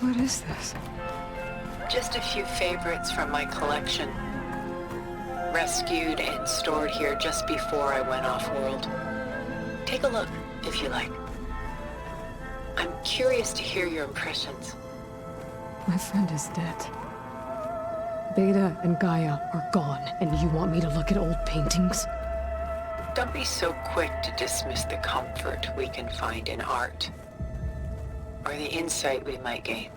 What is this? Just a few favorites from my collection. Rescued and stored here just before I went off-world. Take a look, if you like. I'm curious to hear your impressions. My friend is dead. Beta and Gaia are gone, and you want me to look at old paintings? Don't be so quick to dismiss the comfort we can find in art, or the insight we might gain.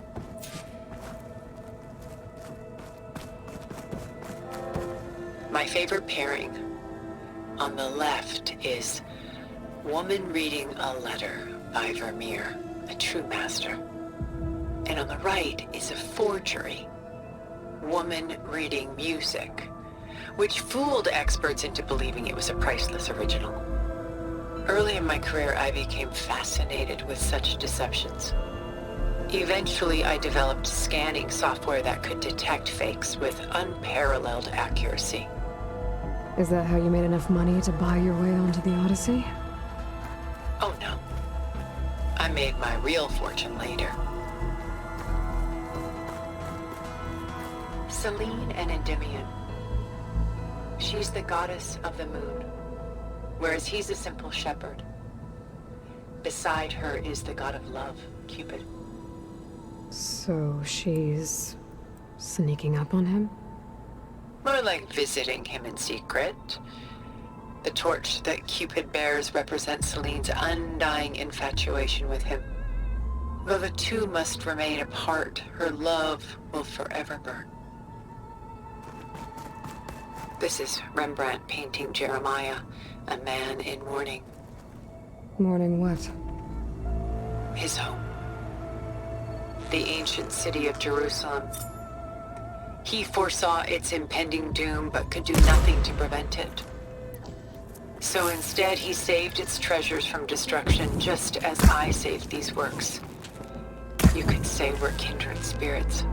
My favorite pairing on the left is Woman Reading a Letter by Vermeer, a true master. And on the right is a forgery, Woman Reading Music, which fooled experts into believing it was a priceless original. Early in my career, I became fascinated with such deceptions. Eventually, I developed scanning software that could detect fakes with unparalleled accuracy. Is that how you made enough money to buy your way onto the Odyssey? Oh no. I made my real fortune later. Selene and Endymion. She's the goddess of the moon, whereas he's a simple shepherd. Beside her is the god of love, Cupid. So she's sneaking up on him? More like visiting him in secret. The torch that Cupid bears represents Selene's undying infatuation with him. Though the two must remain apart, her love will forever burn. This is Rembrandt painting Jeremiah, a man in mourning. Mourning what? His home. The ancient city of Jerusalem. He foresaw its impending doom, but could do nothing to prevent it. So instead, he saved its treasures from destruction, just as I saved these works. You could say we're kindred spirits.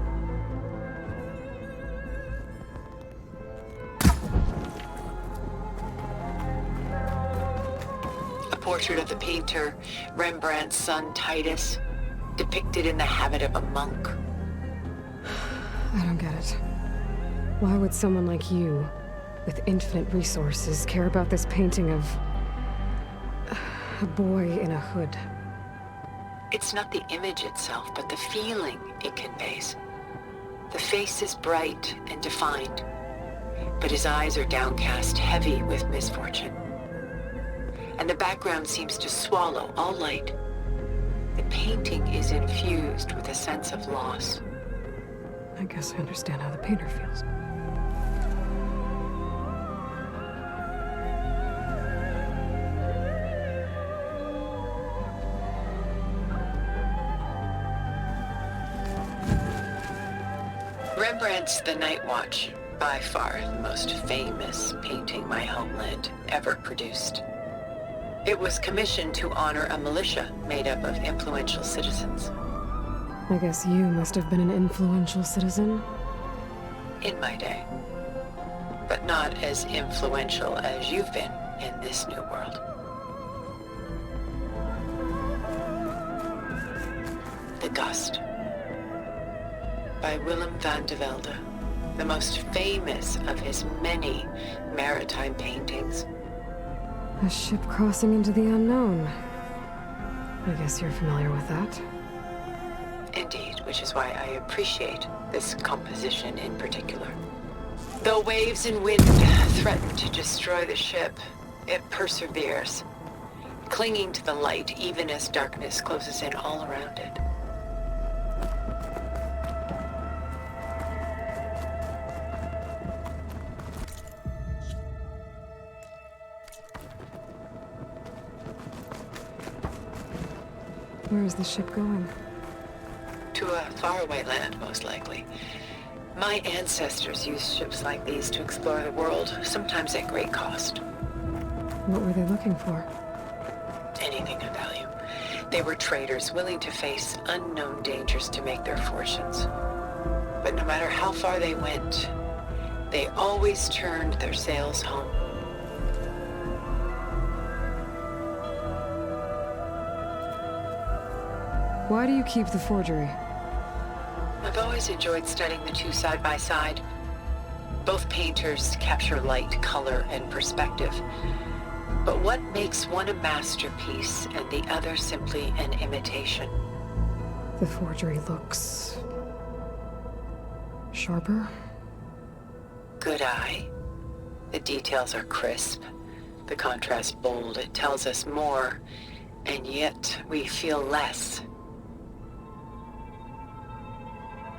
A portrait of the painter, Rembrandt's son Titus, depicted in the habit of a monk. I don't get it. Why would someone like you, with infinite resources, care about this painting of a boy in a hood? It's not the image itself, but the feeling it conveys. The face is bright and defined, but his eyes are downcast, heavy with misfortune. And the background seems to swallow all light. The painting is infused with a sense of loss. I guess I understand how the painter feels. Rembrandt's The Night Watch, by far the most famous painting my homeland ever produced. It was commissioned to honor a militia made up of influential citizens. I guess you must have been an influential citizen. In my day. But not as influential as you've been in this new world. The Gust, by Willem van de Velde, the most famous of his many maritime paintings. A ship crossing into the unknown. I guess you're familiar with that. Indeed, which is why I appreciate this composition in particular. Though waves and wind threaten to destroy the ship, it perseveres, clinging to the light even as darkness closes in all around it. Where is the ship going? To a faraway land, most likely. My ancestors used ships like these to explore the world, sometimes at great cost. What were they looking for? Anything of value. They were traders willing to face unknown dangers to make their fortunes. But no matter how far they went, they always turned their sails home. Why do you keep the forgery? I've always enjoyed studying the two side by side. Both painters capture light, color, and perspective. But what makes one a masterpiece and the other simply an imitation? The forgery looks... sharper? Good eye. The details are crisp. The contrast bold. It tells us more, and yet we feel less.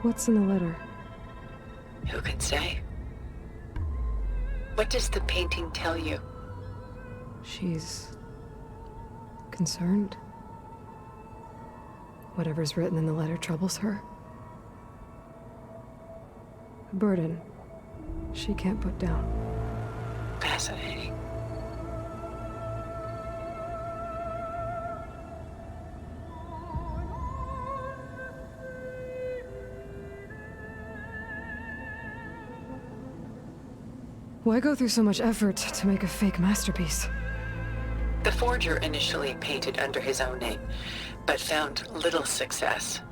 What's in the letter? Who can say? What does the painting tell you? She's... concerned. Whatever's written in the letter troubles her. A burden she can't put down. Fascinating. Why go through so much effort to make a fake masterpiece? The forger initially painted under his own name, but found little success.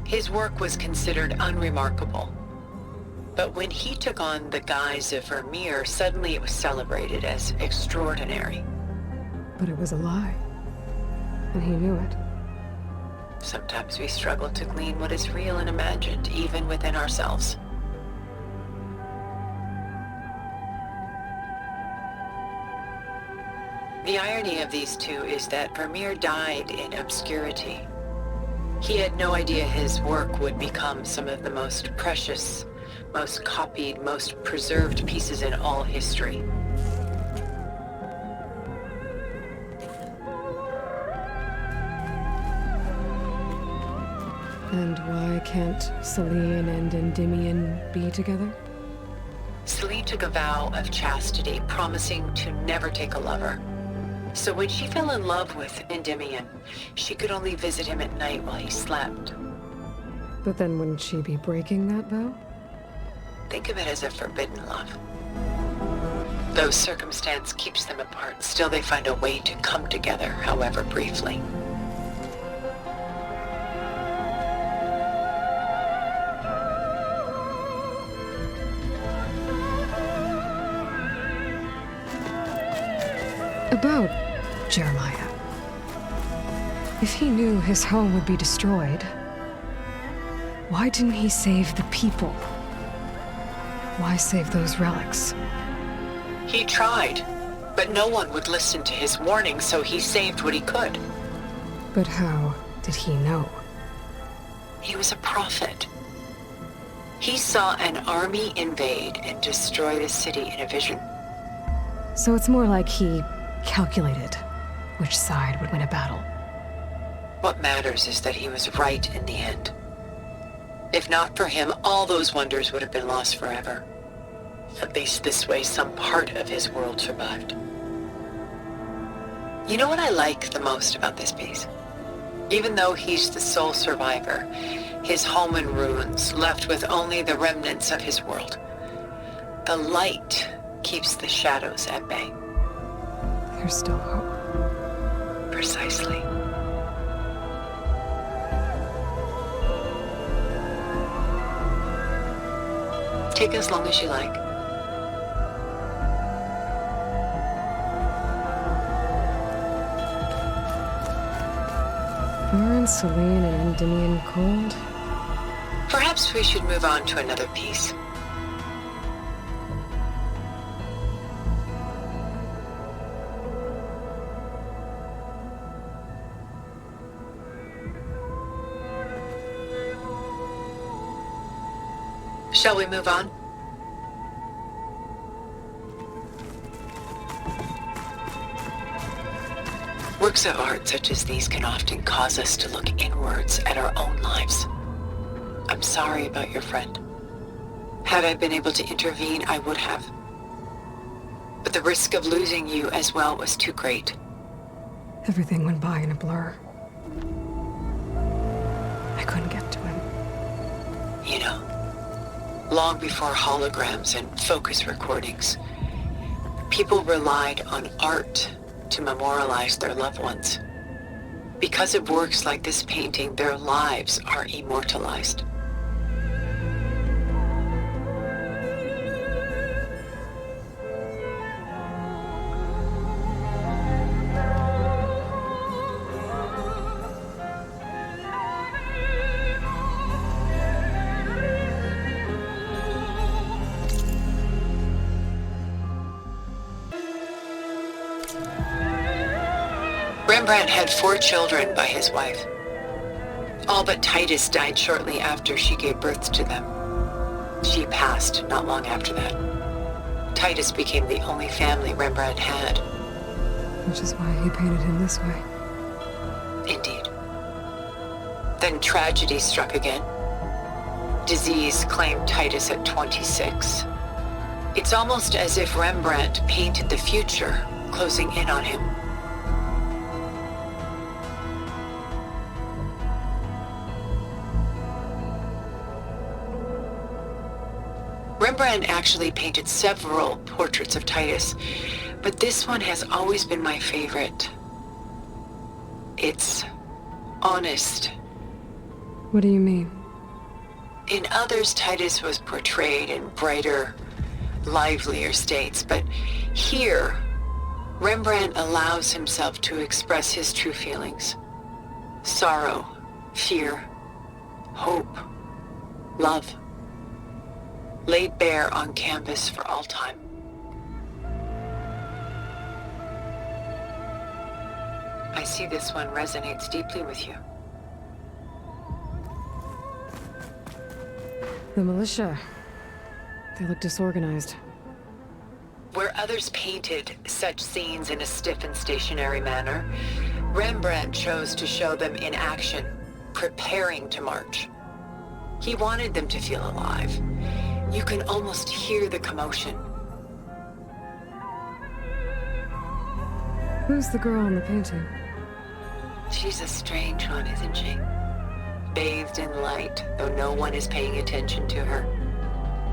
His work was considered unremarkable. But when he took on the guise of Vermeer, suddenly it was celebrated as extraordinary. But it was a lie. And he knew it. Sometimes we struggle to glean what is real and imagined, even within ourselves. The irony of these two is that Vermeer died in obscurity. He had no idea his work would become some of the most precious, most copied, most preserved pieces in all history. And why can't Celine and Endymion be together? Celine took a vow of chastity, promising to never take a lover. So when she fell in love with Endymion, she could only visit him at night while he slept. But then wouldn't she be breaking that vow? Think of it as a forbidden love. Though circumstance keeps them apart, still they find a way to come together, however briefly. About Jeremiah. If he knew his home would be destroyed, why didn't he save the people? Why save those relics? He tried, but no one would listen to his warning, so he saved what he could. But how did he know? He was a prophet. He saw an army invade and destroy the city in a vision. So it's more like he calculated which side would win a battle. What matters is that he was right in the end. If not for him, all those wonders would have been lost forever. At least this way, some part of his world survived. You know what I like the most about this piece? Even though he's the sole survivor, his home in ruins, left with only the remnants of his world. The light keeps the shadows at bay. There's still hope. Precisely. Take as long as you like. Aren't Celine and Endymion cold? Perhaps we should move on to another piece. Shall we move on? Works of art such as these can often cause us to look inwards at our own lives. I'm sorry about your friend. Had I been able to intervene, I would have. But the risk of losing you as well was too great. Everything went by in a blur. I couldn't get to him. You know, long before holograms and focus recordings, people relied on art to memorialize their loved ones. Because of works like this painting, their lives are immortalized. Rembrandt had 4 children by his wife. All but Titus died shortly after she gave birth to them. She passed not long after that. Titus became the only family Rembrandt had. Which is why he painted him this way. Indeed. Then tragedy struck again. Disease claimed Titus at 26. It's almost as if Rembrandt painted the future, closing in on him. Rembrandt actually painted several portraits of Titus, but this one has always been my favorite. It's honest. What do you mean? In others, Titus was portrayed in brighter, livelier states, but here, Rembrandt allows himself to express his true feelings. Sorrow, fear, hope, love, laid bare on canvas for all time. I see this one resonates deeply with you. The militia. They look disorganized. Where others painted such scenes in a stiff and stationary manner, Rembrandt chose to show them in action, preparing to march. He wanted them to feel alive. You can almost hear the commotion. Who's the girl in the painting? She's a strange one, isn't she? Bathed in light, though no one is paying attention to her.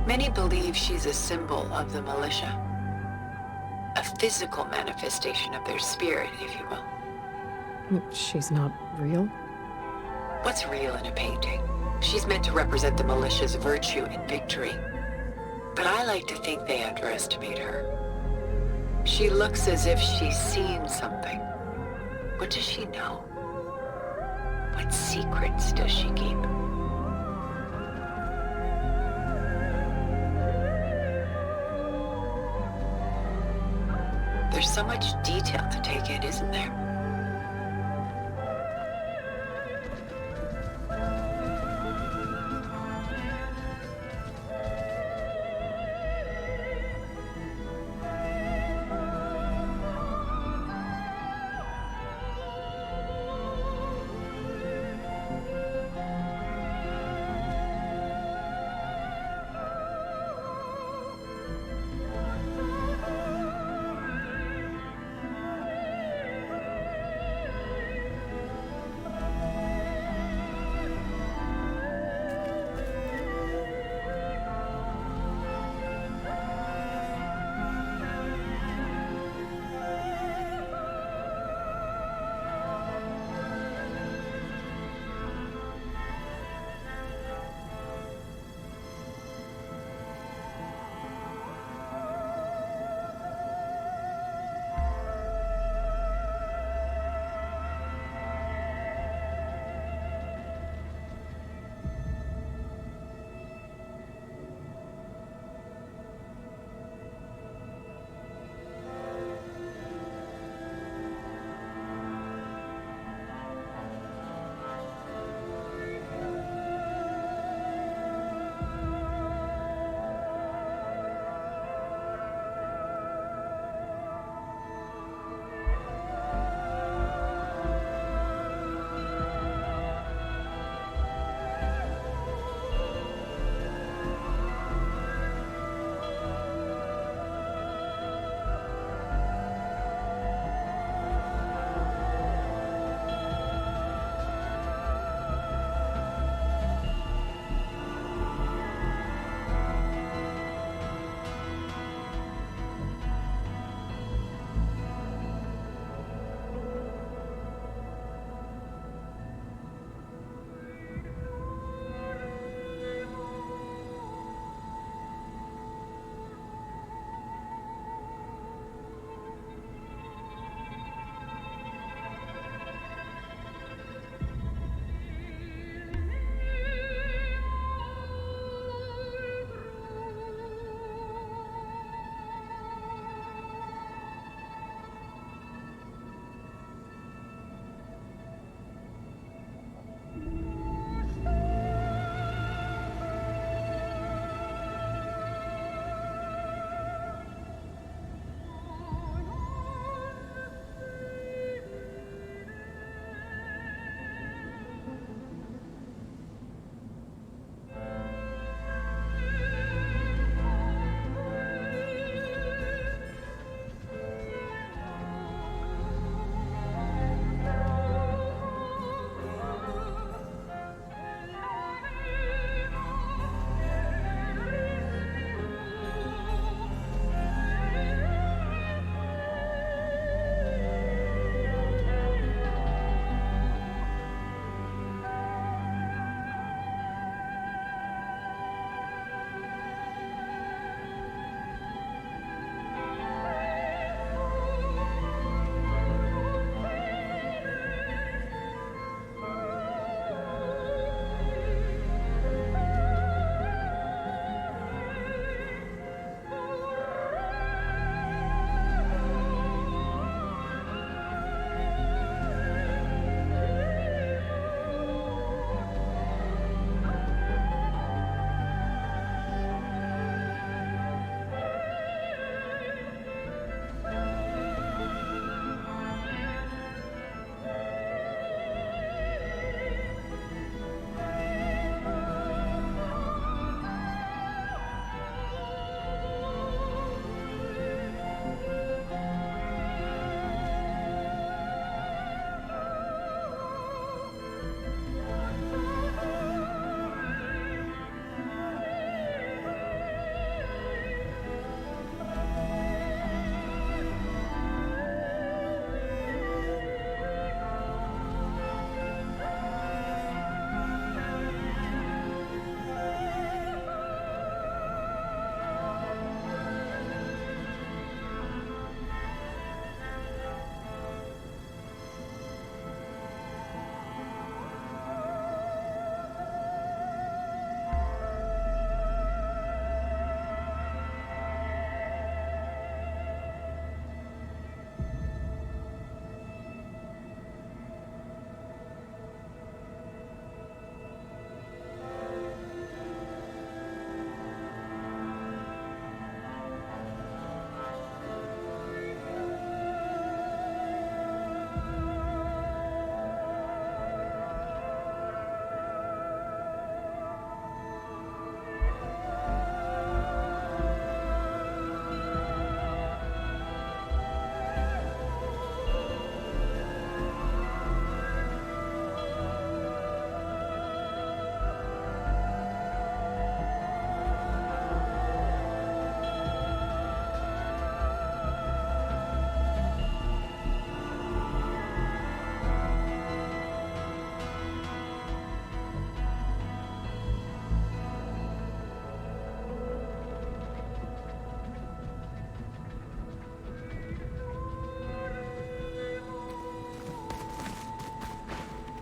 Many believe she's a symbol of the militia. A physical manifestation of their spirit, if you will. She's not real? What's real in a painting? She's meant to represent the militia's virtue and victory. But I like to think they underestimate her. She looks as if she's seen something. What does she know? What secrets does she keep? There's so much detail to take in, isn't there?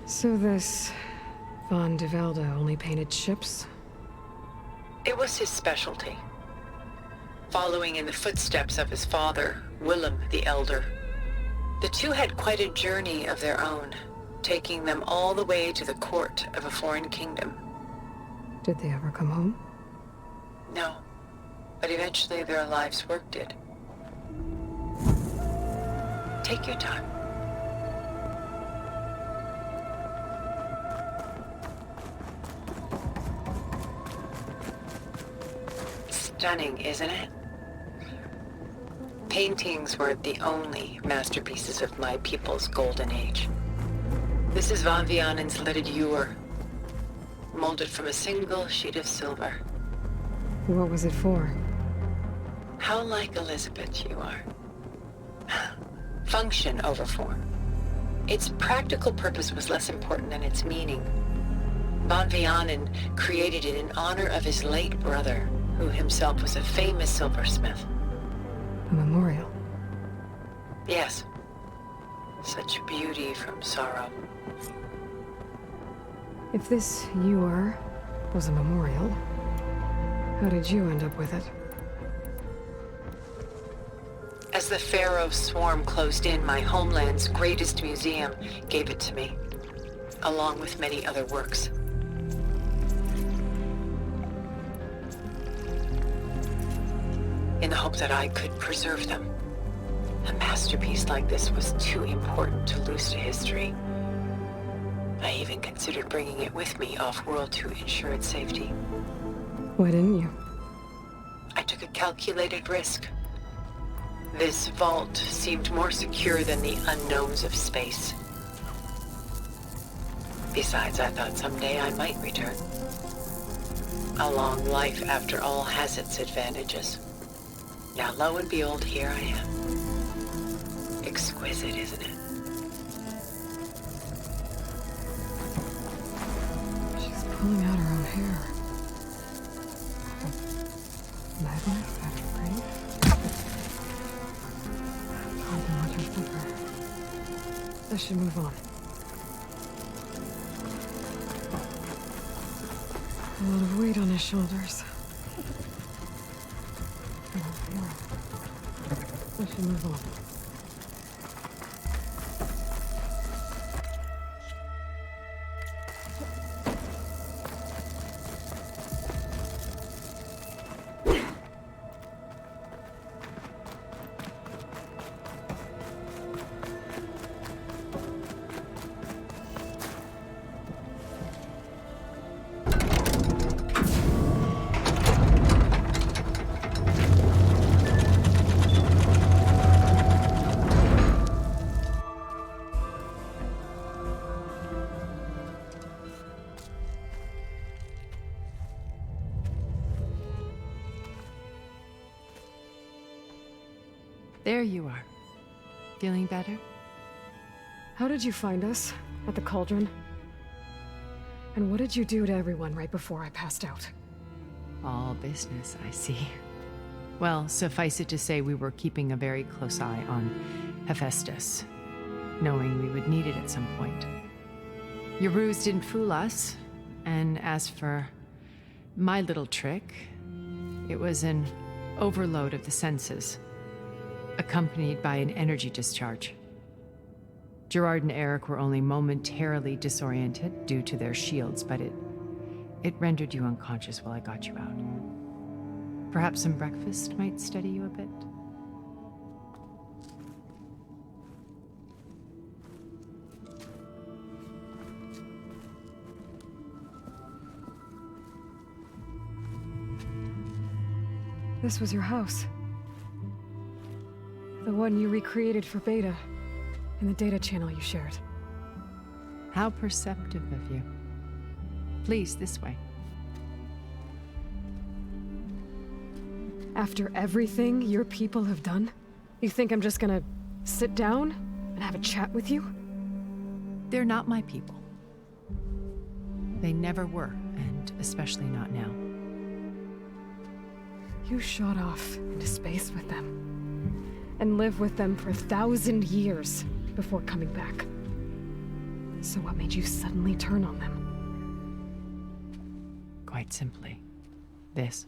So this Von de Velde only painted ships? It was his specialty. Following in the footsteps of his father, Willem the Elder. The two had quite a journey of their own, taking them all the way to the court of a foreign kingdom. Did they ever come home? No, but eventually their lives' work did. Take your time. Stunning, isn't it? Paintings were the only masterpieces of my people's golden age. This is Von Vianen's leaded ewer, molded from a single sheet of silver. What was it for? How like Elizabeth you are. Function over form. Its practical purpose was less important than its meaning. Von Vianen created it in honor of his late brother, who himself was a famous silversmith. A memorial? Yes. Such beauty from sorrow. If this ewer was a memorial, how did you end up with it? As the Pharaoh swarm closed in, my homeland's greatest museum gave it to me, along with many other works. In the hope that I could preserve them. A masterpiece like this was too important to lose to history. I even considered bringing it with me off-world to ensure its safety. Why didn't you? I took a calculated risk. This vault seemed more secure than the unknowns of space. Besides, I thought someday I might return. A long life, after all, has its advantages. Now, lo and behold, here I am. Exquisite, isn't it? She's pulling out her own hair. Magnet, that's great. Can't do much of flipper. I should move on. A lot of weight on his shoulders. I should move on. There you are. Feeling better? How did you find us? At the cauldron? And what did you do to everyone right before I passed out? All business, I see. Well, suffice it to say we were keeping a very close eye on Hephaestus, knowing we would need it at some point. Your ruse didn't fool us, and as for my little trick, it was an overload of the senses, accompanied by an energy discharge. Gerard and Eric were only momentarily disoriented due to their shields, but it rendered you unconscious while I got you out. Perhaps some breakfast might steady you a bit? This was your house. The one you recreated for Beta, in the data channel you shared. How perceptive of you. Please, this way. After everything your people have done, you think I'm just gonna sit down and have a chat with you? They're not my people. They never were, and especially not now. You shot off into space with them, and lived with them for 1,000 years before coming back. So what made you suddenly turn on them? Quite simply, this.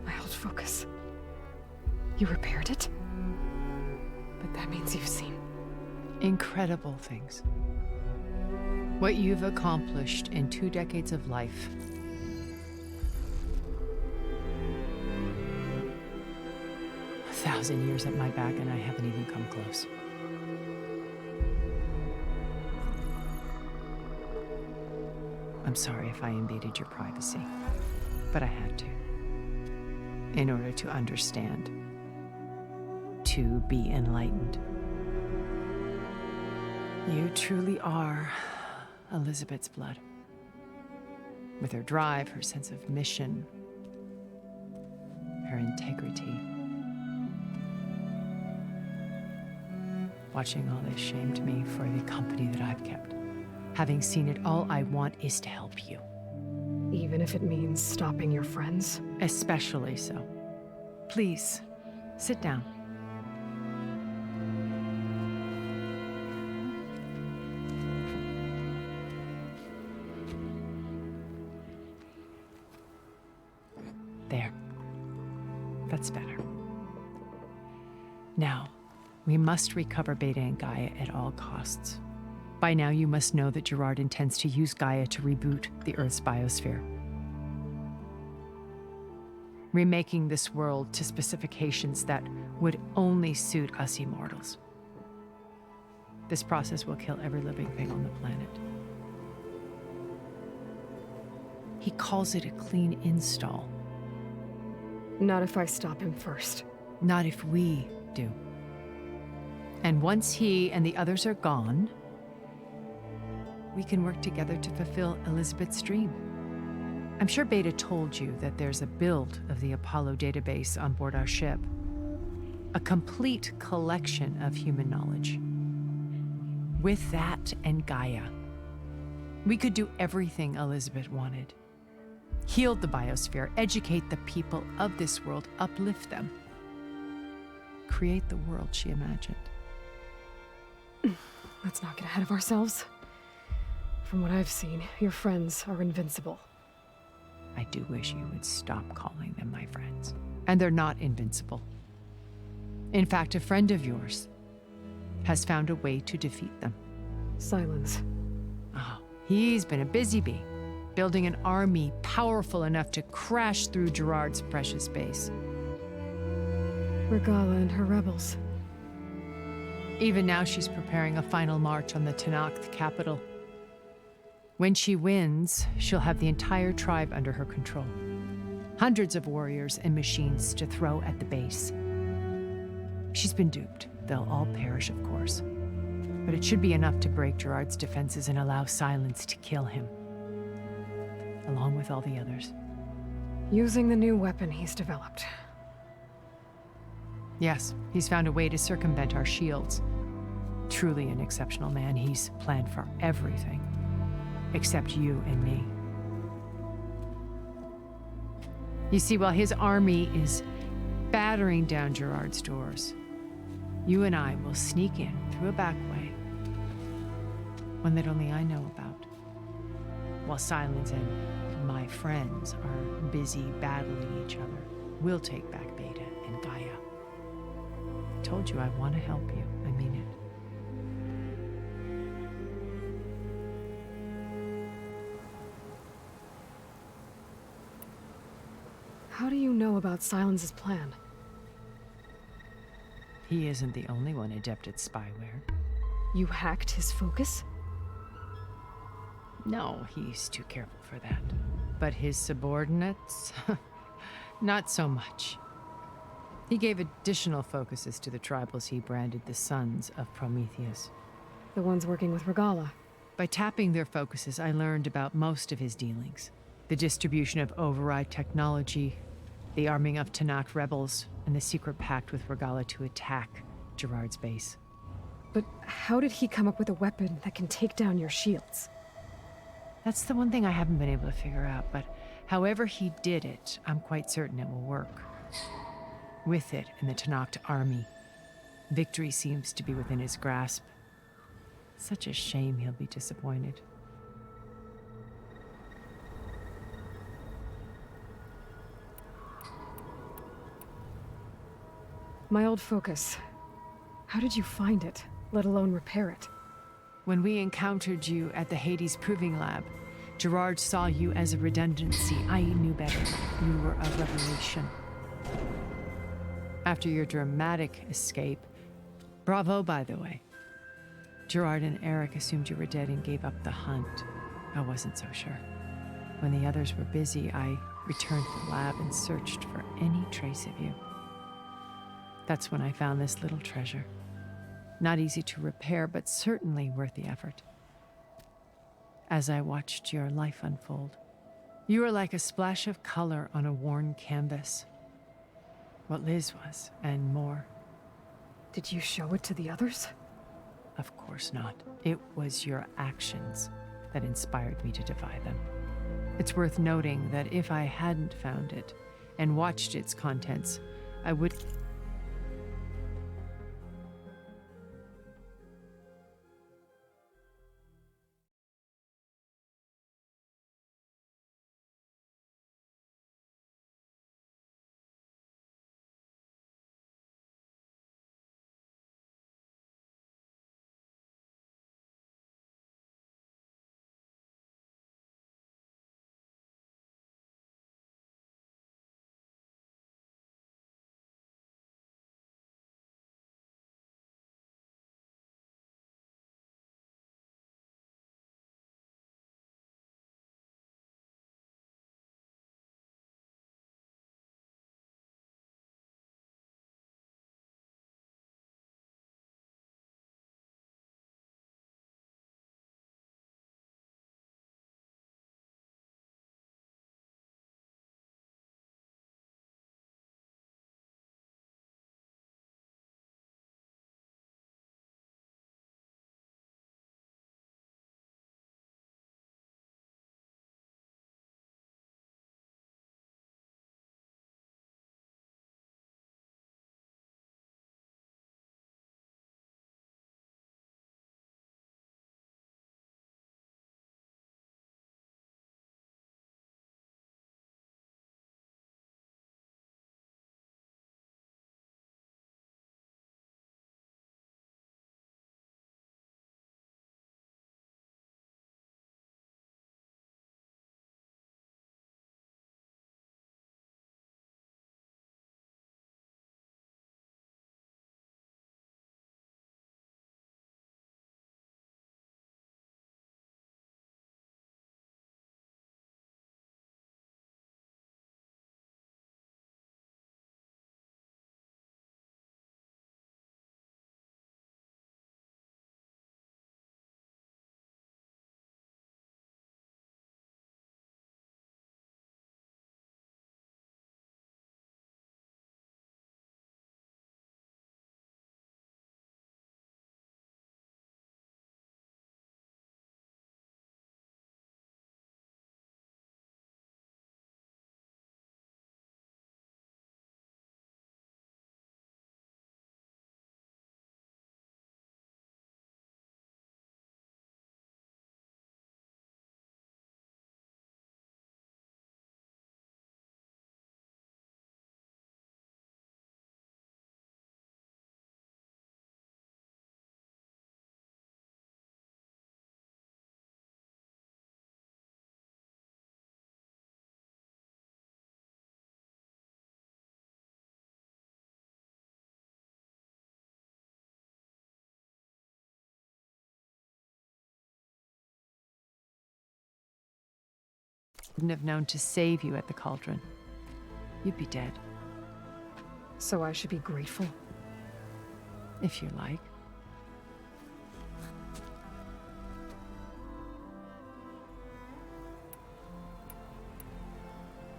My old focus. You repaired it? But that means you've seen... Incredible things. What you've accomplished in 2 decades of life. A 1,000 years at my back and I haven't even come close. I'm sorry if I invaded your privacy, but I had to. In order to understand. To be enlightened. You truly are Elizabeth's blood. With her drive, her sense of mission, her integrity. Watching all this shamed me for the company that I've kept. Having seen it, all I want is to help you. Even if it means stopping your friends? Especially so. Please, sit down. There. That's better. Now, we must recover Beta and Gaia at all costs. By now, you must know that Gerard intends to use Gaia to reboot the Earth's biosphere. Remaking this world to specifications that would only suit us immortals. This process will kill every living thing on the planet. He calls it a clean install. Not if I stop him first. Not if we do. And once he and the others are gone, we can work together to fulfill Elizabeth's dream. I'm sure Beta told you that there's a build of the Apollo database on board our ship. A complete collection of human knowledge. With that and Gaia, we could do everything Elizabeth wanted. Heal the biosphere, educate the people of this world, uplift them. Create the world she imagined. Let's not get ahead of ourselves. From what I've seen, your friends are invincible. I do wish you would stop calling them my friends. And they're not invincible. In fact, a friend of yours has found a way to defeat them. Silence. Oh, he's been a busy bee, building an army powerful enough to crash through Gerard's precious base. Regala and her rebels. Even now, she's preparing a final march on the Tenakth capital. When she wins, she'll have the entire tribe under her control. Hundreds of warriors and machines to throw at the base. She's been duped. They'll all perish, of course. But it should be enough to break Gerard's defenses and allow Silence to kill him. Along with all the others. Using the new weapon he's developed. Yes, he's found a way to circumvent our shields. Truly an exceptional man. He's planned for everything. Except you and me. You see, while his army is battering down Gerard's doors, you and I will sneak in through a back way, one that only I know about, while Silence and my friends are busy battling each other. We'll take back Beta and Gaia. I told you I want to help you. I mean it. How do you know about Silence's plan? He isn't the only one adept at spyware. You hacked his focus? No, he's too careful for that. But his subordinates? Not so much. He gave additional focuses to the tribals he branded the Sons of Prometheus. The ones working with Regala. By tapping their focuses, I learned about most of his dealings. The distribution of override technology, the arming of Tenakth rebels, and the secret pact with Regala to attack Gerard's base. But how did he come up with a weapon that can take down your shields? That's the one thing I haven't been able to figure out, but however he did it, I'm quite certain it will work. With it and the Tenakth army, Victory seems to be within his grasp. Such a shame he'll be disappointed. My old focus. How did you find it, let alone repair it? When we encountered you at the Hades Proving Lab, Gerard saw you as a redundancy. I knew better. You were a revelation. After your dramatic escape, bravo, by the way. Gerard and Eric assumed you were dead and gave up the hunt. I wasn't so sure. When the others were busy, I returned to the lab and searched for any trace of you. That's when I found this little treasure. Not easy to repair, but certainly worth the effort. As I watched your life unfold, you were like a splash of color on a worn canvas. What Liz was, and more. Did you show it to the others? Of course not. It was your actions that inspired me to defy them. It's worth noting that if I hadn't found it and watched its contents, I would... wouldn't have known to save you at the cauldron. You'd be dead, So I should be grateful? if you like.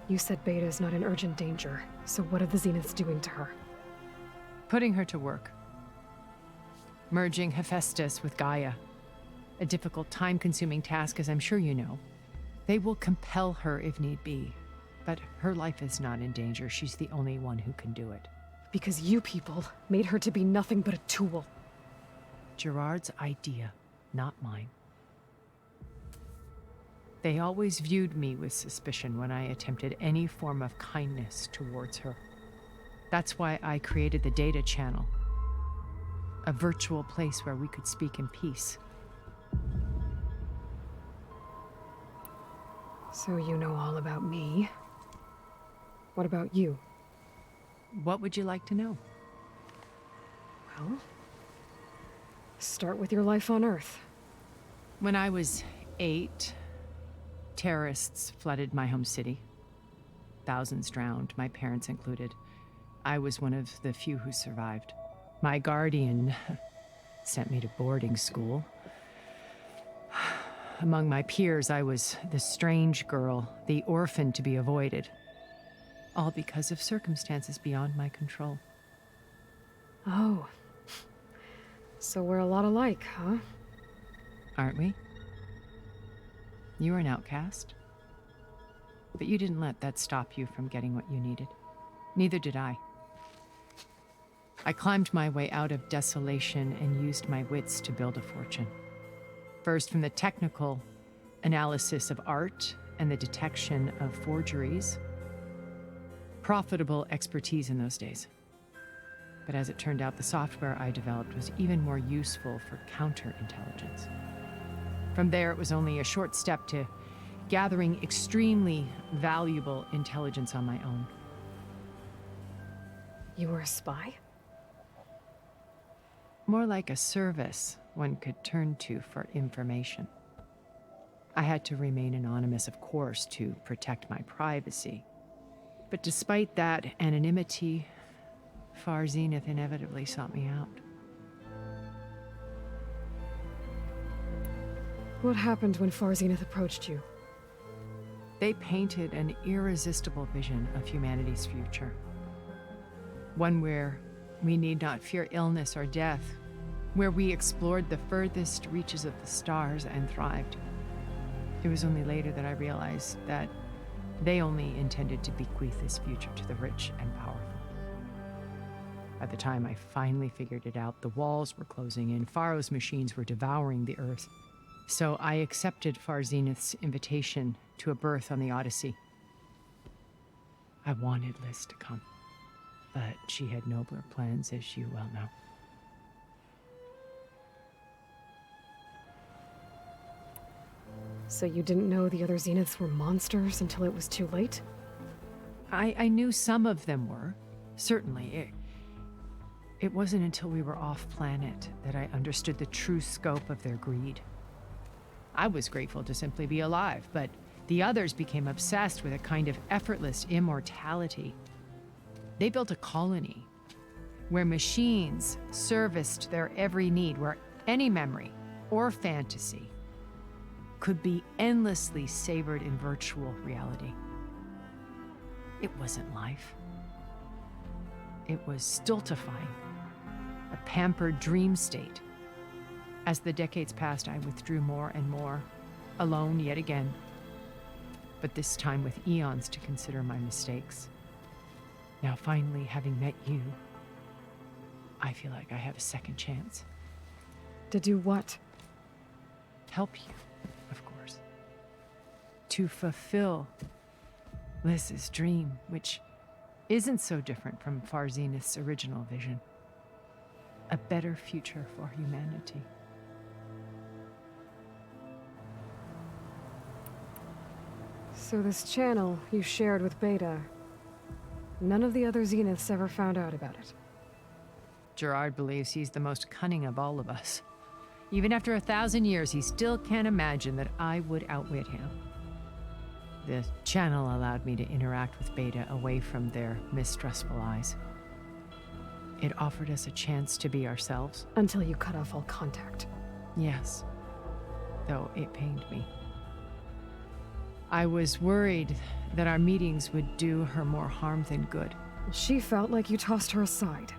You said Beta is not in urgent danger, so what are the Zeniths doing to her? Putting her to work. Merging Hephaestus with Gaia. A difficult, time-consuming task, as I'm sure you know. They will compel her if need be. But her life is not in danger. She's the only one who can do it. Because you people made her to be nothing but a tool. Gerard's idea, not mine. They always viewed me with suspicion when I attempted any form of kindness towards her. That's why I created the data channel, a virtual place where we could speak in peace. So you know all about me. What about you? What would you like to know? Well, start with your life on Earth. When I was 8, terrorists flooded my home city. Thousands drowned, my parents included. I was one of the few who survived. My guardian sent me to boarding school. Among my peers, I was the strange girl, the orphan to be avoided. All because of circumstances beyond my control. Oh. So we're a lot alike, huh? Aren't we? You were an outcast. But you didn't let that stop you from getting what you needed. Neither did I. I climbed my way out of desolation and used my wits to build a fortune. First, from the technical analysis of art and the detection of forgeries. Profitable expertise in those days. But as it turned out, the software I developed was even more useful for counterintelligence. From there, it was only a short step to gathering extremely valuable intelligence on my own. You were a spy? More like a service one could turn to for information. I had to remain anonymous, of course, to protect my privacy. But despite that anonymity, Far Zenith inevitably sought me out. What happened when Far Zenith approached you? They painted an irresistible vision of humanity's future. One where we need not fear illness or death, where we explored the furthest reaches of the stars and thrived. It was only later that I realized that they only intended to bequeath this future to the rich and powerful. By the time I finally figured it out, the walls were closing in, Pharaoh's machines were devouring the Earth. So I accepted Far Zenith's invitation to a berth on the Odyssey. I wanted Liz to come, but she had nobler plans, as you well know. So you didn't know the other Zeniths were monsters until it was too late? I knew some of them were, certainly. It wasn't until we were off-planet that I understood the true scope of their greed. I was grateful to simply be alive, but the others became obsessed with a kind of effortless immortality. They built a colony where machines serviced their every need, where any memory or fantasy could be endlessly savored in virtual reality. It wasn't life. It was stultifying, a pampered dream state. As the decades passed, I withdrew more and more, alone yet again, but this time with eons to consider my mistakes. Now finally, having met you, I feel like I have a second chance. To do what? Help you, of course. To fulfill Liz's dream, which isn't so different from Far Zenith's original vision. A better future for humanity. So this channel you shared with Beta, none of the other Zeniths ever found out about it? Gerard believes he's the most cunning of all of us. Even after 1,000 years, he still can't imagine that I would outwit him. The channel allowed me to interact with Beta away from their mistrustful eyes. It offered us a chance to be ourselves. Until you cut off all contact. Yes, though it pained me. I was worried that our meetings would do her more harm than good. She felt like you tossed her aside.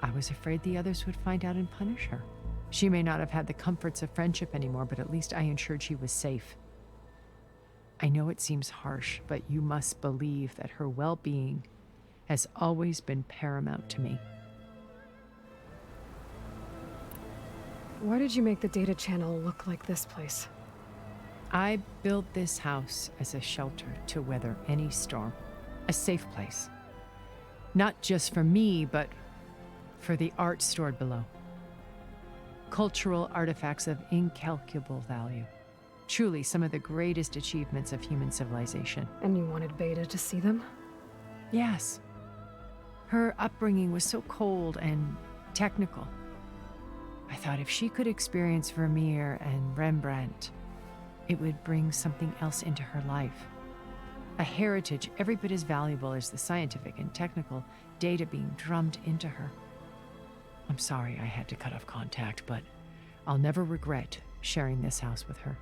I was afraid the others would find out and punish her. She may not have had the comforts of friendship anymore, but at least I ensured she was safe. I know it seems harsh, but you must believe that her well-being has always been paramount to me. Why did you make the data channel look like this place? I built this house as a shelter to weather any storm, a safe place. Not just for me, but for the art stored below. Cultural artifacts of incalculable value. Truly some of the greatest achievements of human civilization. And you wanted Beta to see them? Yes. Her upbringing was so cold and technical. I thought if she could experience Vermeer and Rembrandt, it would bring something else into her life. A heritage every bit as valuable as the scientific and technical data being drummed into her. I'm sorry I had to cut off contact, but I'll never regret sharing this house with her.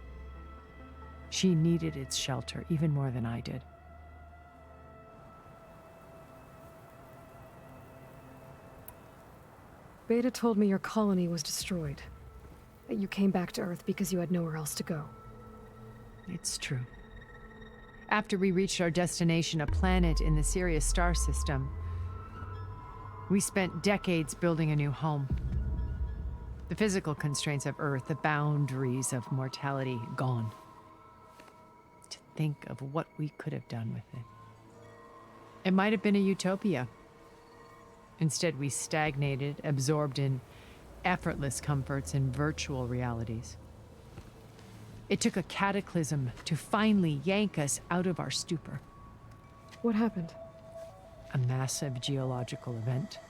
She needed its shelter even more than I did. Beta told me your colony was destroyed. That you came back to Earth because you had nowhere else to go. It's true. After we reached our destination, a planet in the Sirius star system, we spent decades building a new home. The physical constraints of Earth, the boundaries of mortality, gone. To think of what we could have done with it. It might have been a utopia. Instead, we stagnated, absorbed in effortless comforts and virtual realities. It took a cataclysm to finally yank us out of our stupor. What happened? A massive geological event.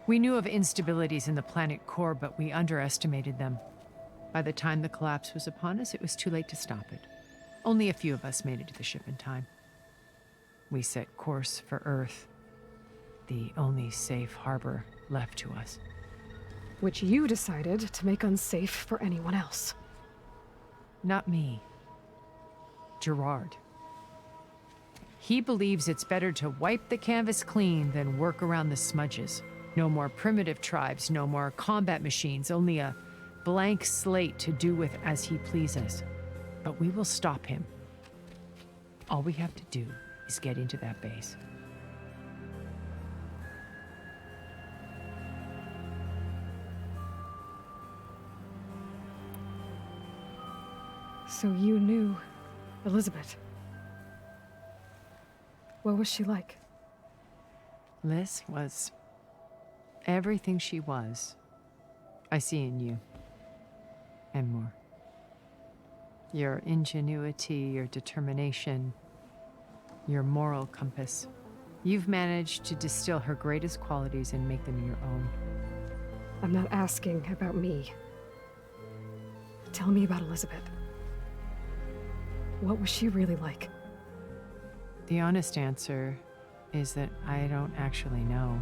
We knew of instabilities in the planet core, but we underestimated them. By the time the collapse was upon us, it was too late to stop it. Only a few of us made it to the ship in time. We set course for Earth, the only safe harbor left to us. Which you decided to make unsafe for anyone else. Not me. Gerard. He believes it's better to wipe the canvas clean than work around the smudges. No more primitive tribes, no more combat machines, only a blank slate to do with as he pleases. But we will stop him. All we have to do is get into that base. So you knew Elizabeth. What was she like? Liz was everything she was. I see in you. And more. Your ingenuity, your determination, your moral compass. You've managed to distill her greatest qualities and make them your own. I'm not asking about me. Tell me about Elizabeth. What was she really like? The honest answer is that I don't actually know.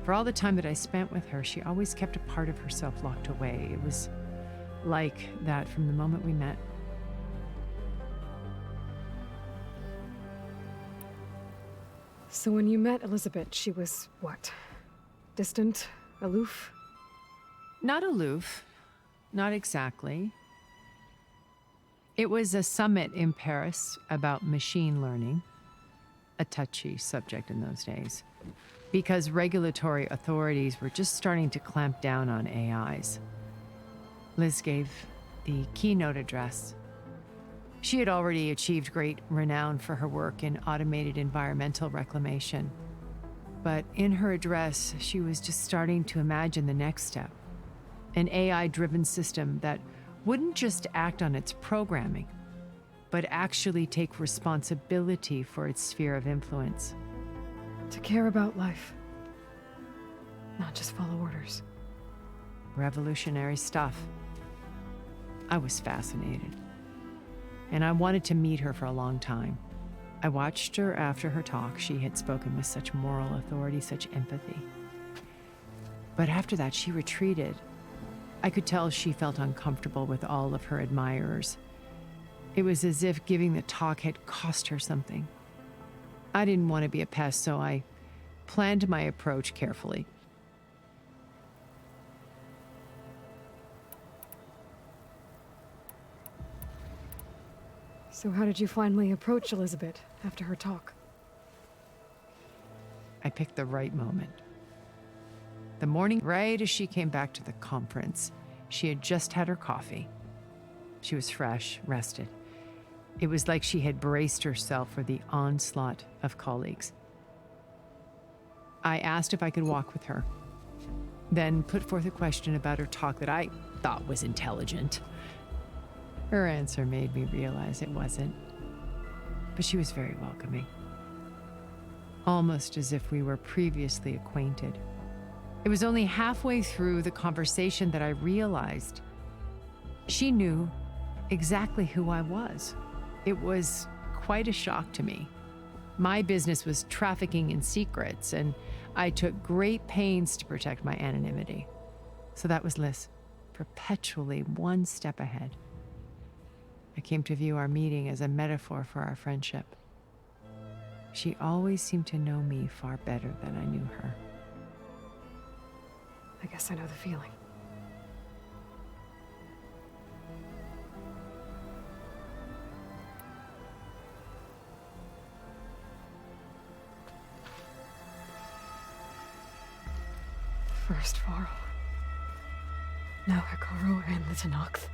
For all the time that I spent with her, she always kept a part of herself locked away. It was like that from the moment we met. So when you met Elizabeth, she was what? Distant? Aloof? Not aloof. Not exactly. It was a summit in Paris about machine learning, a touchy subject in those days, because regulatory authorities were just starting to clamp down on AIs. Liz gave the keynote address. She had already achieved great renown for her work in automated environmental reclamation. But in her address, she was just starting to imagine the next step, an AI-driven system that wouldn't just act on its programming, but actually take responsibility for its sphere of influence. To care about life. Not just follow orders. Revolutionary stuff. I was fascinated. And I wanted to meet her for a long time. I watched her after her talk. She had spoken with such moral authority, such empathy. But after that, she retreated. I could tell she felt uncomfortable with all of her admirers. It was as if giving the talk had cost her something. I didn't want to be a pest, so I planned my approach carefully. So how did you finally approach Elizabeth after her talk? I picked the right moment. The morning right as she came back to the conference, she had just had her coffee. She was fresh, rested. It was like she had braced herself for the onslaught of colleagues. I asked if I could walk with her, then put forth a question about her talk that I thought was intelligent. Her answer made me realize it wasn't, but she was very welcoming, almost as if we were previously acquainted. It was only halfway through the conversation that I realized she knew exactly who I was. It was quite a shock to me. My business was trafficking in secrets, and I took great pains to protect my anonymity. So that was Liz, perpetually one step ahead. I came to view our meeting as a metaphor for our friendship. She always seemed to know me far better than I knew her. I guess I know the feeling. First Varl, now Hikaru and the Tenakth.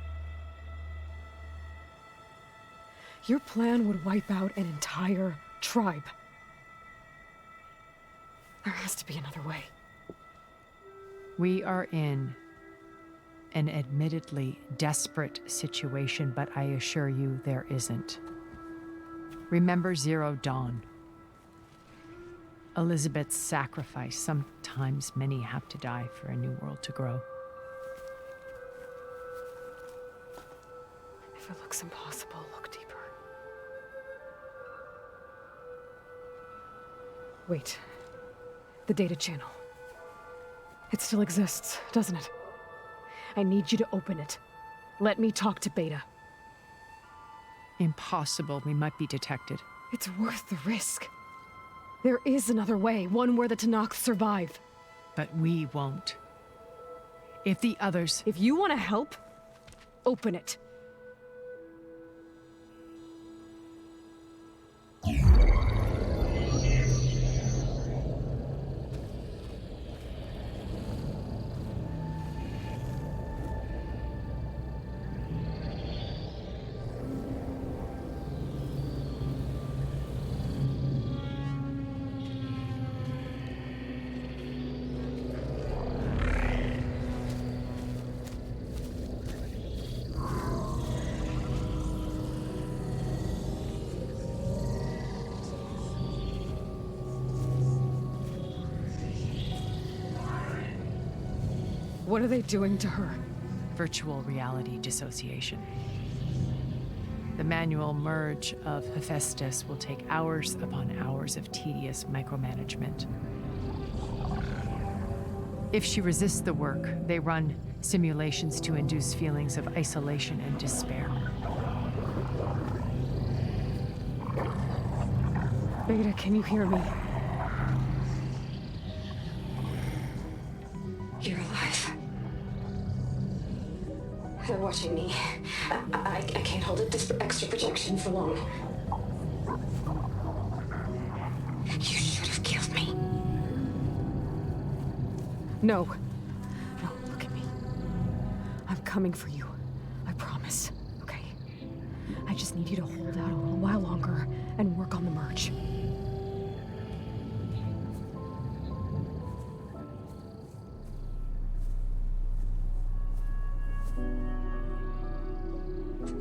Your plan would wipe out an entire tribe. There has to be another way. We are in an admittedly desperate situation, but I assure you there isn't. Remember Zero Dawn. Elizabeth's sacrifice. Sometimes many have to die for a new world to grow. If it looks impossible, look deeper. Wait. The data channel. It still exists, doesn't it? I need you to open it. Let me talk to Beta. Impossible. We might be detected. It's worth the risk. There is another way, one where the Tenakth survive. But we won't. If the others... If you want to help, open it. What are they doing to her? Virtual reality dissociation. The manual merge of Hephaestus will take hours upon hours of tedious micromanagement. If she resists the work, they run simulations to induce feelings of isolation and despair. Beta, can you hear me? You're alive. They're watching me. I can't hold up this extra projection for long. You should have killed me. No. No, look at me. I'm coming for you. I promise, okay? I just need you to hold out a little while longer and work on the merge.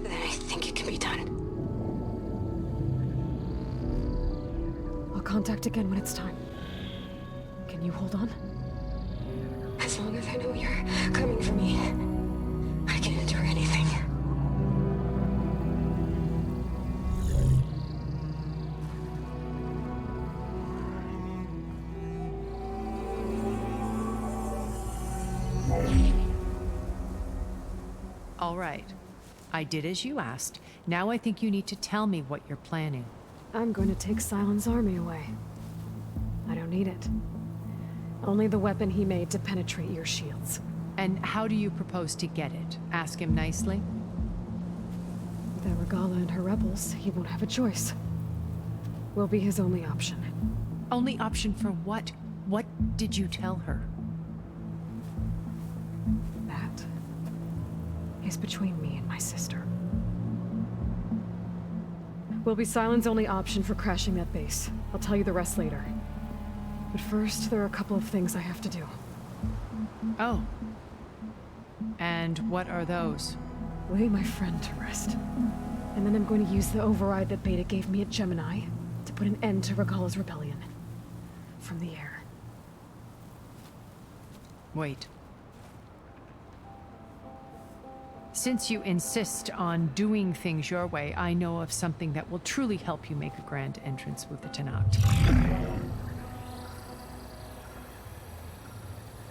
Then I think it can be done. I'll contact again when it's time. Can you hold on? As long as I know you're coming for me, I can endure anything. All right. I did as you asked. Now I think you need to tell me what you're planning. I'm going to take Silent's army away. I don't need it. Only the weapon he made to penetrate your shields. And how do you propose to get it? Ask him nicely? With Aragala and her rebels, he won't have a choice. We'll be his only option. Only option for what? What did you tell her? That is between me and my sister. Will be Sylens' only option for crashing that base. I'll tell you the rest later. But first, there are a couple of things I have to do. Oh. And what are those? Lay my friend to rest. And then I'm going to use the override that Beta gave me at Gemini to put an end to Regalla's rebellion. From the air. Wait. Since you insist on doing things your way, I know of something that will truly help you make a grand entrance with the Tenakth.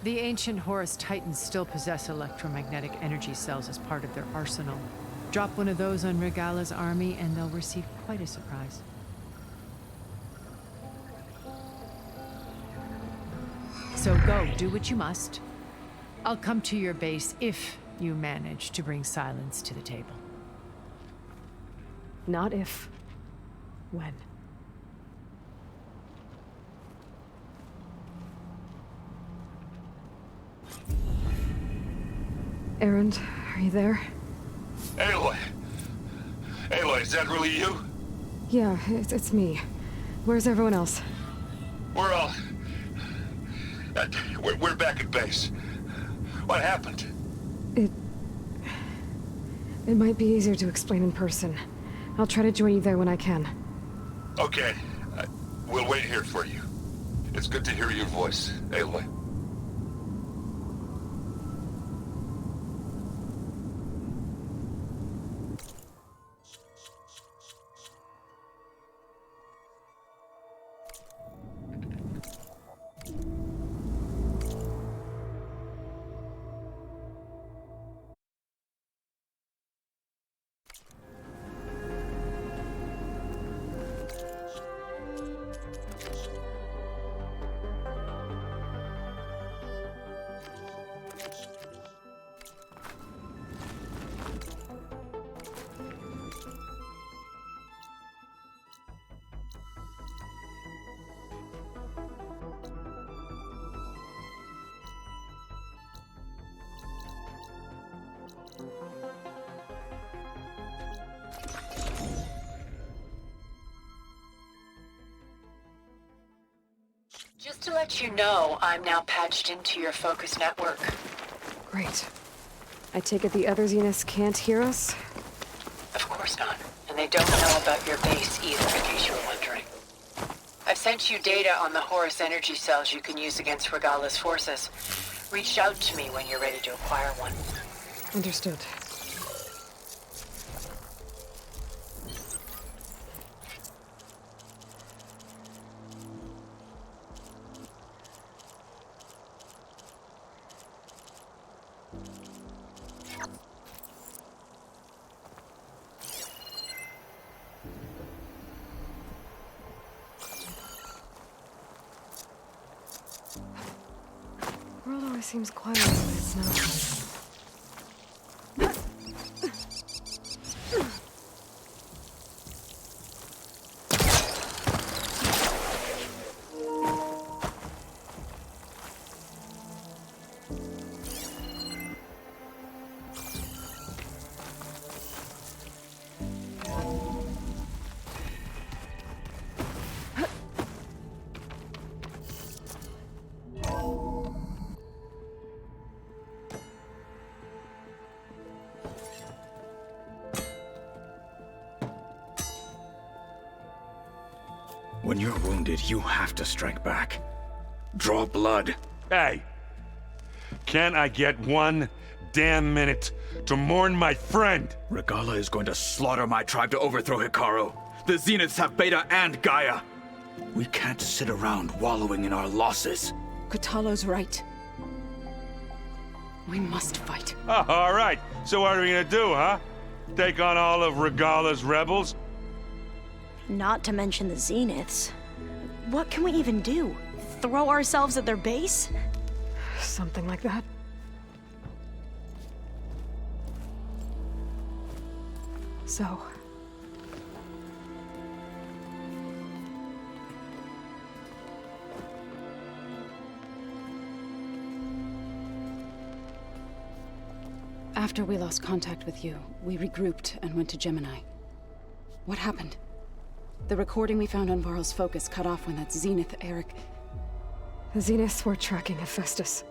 The ancient Horus Titans still possess electromagnetic energy cells as part of their arsenal. Drop one of those on Regalla's army and they'll receive quite a surprise. So go, do what you must. I'll come to your base if you manage to bring Sylens to the table. Not if. When. Erend, are you there? Aloy! Aloy, is that really you? Yeah, it's me. Where's everyone else? We're all... we're back at base. What happened? It might be easier to explain in person. I'll try to join you there when I can. Okay. We'll wait here for you. It's good to hear your voice, Aloy. Just to let you know, I'm now patched into your focus network. Great. I take it the other Zeniths can't hear us? Of course not. And they don't know about your base either, in case you were wondering. I've sent you data on the Horus energy cells you can use against Regalla's forces. Reach out to me when you're ready to acquire one. Understood. The world always seems quieter when it's not. When you're wounded, you have to strike back. Draw blood. Hey! Can I get one damn minute to mourn my friend? Regalla is going to slaughter my tribe to overthrow Hikaru. The Zeniths have Beta and Gaia. We can't sit around wallowing in our losses. Kotallo's right. We must fight. Oh, all right. So what are we gonna do, huh? Take on all of Regalla's rebels? Not to mention the Zeniths. What can we even do? Throw ourselves at their base? Something like that. So... After we lost contact with you, we regrouped and went to Gemini. What happened? The recording we found on Varl's focus cut off when that Zenith, Eric... The Zeniths were tracking Hephaestus.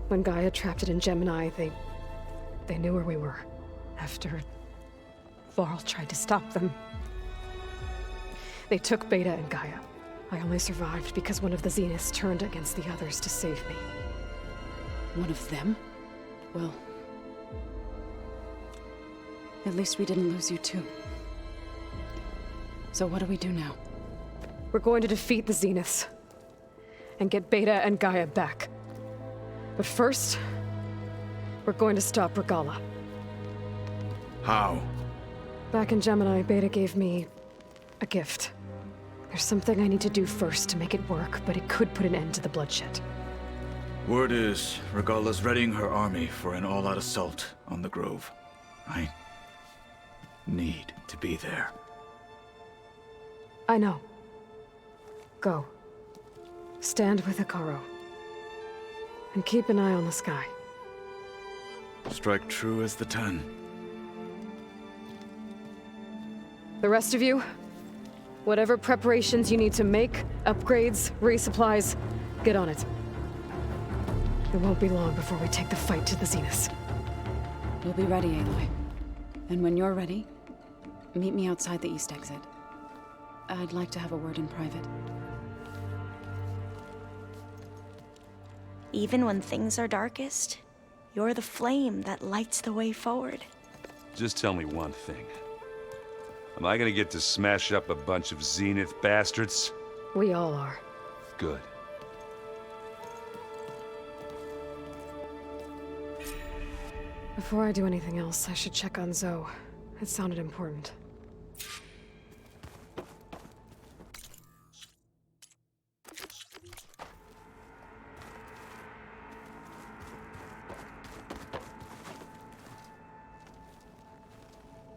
When Gaia trapped it in Gemini, they knew where we were. After Varl tried to stop them. They took Beta and Gaia. I only survived because one of the Zeniths turned against the others to save me. One of them? Well... at least we didn't lose you too. So what do we do now? We're going to defeat the Zeniths. And get Beta and Gaia back. But first, we're going to stop Regala. How? Back in Gemini, Beta gave me a gift. There's something I need to do first to make it work, but it could put an end to the bloodshed. Word is, Regala's readying her army for an all-out assault on the Grove. I need to be there. I know. Go. Stand with Hikaru. And keep an eye on the sky. Strike true as the 10. The rest of you, whatever preparations you need to make, upgrades, resupplies, get on it. It won't be long before we take the fight to the Zeniths. We'll be ready, Aloy. And when you're ready, meet me outside the east exit. I'd like to have a word in private. Even when things are darkest, you're the flame that lights the way forward. Just tell me one thing. Am I gonna get to smash up a bunch of Zenith bastards? We all are. Good. Before I do anything else, I should check on Zoe. It sounded important.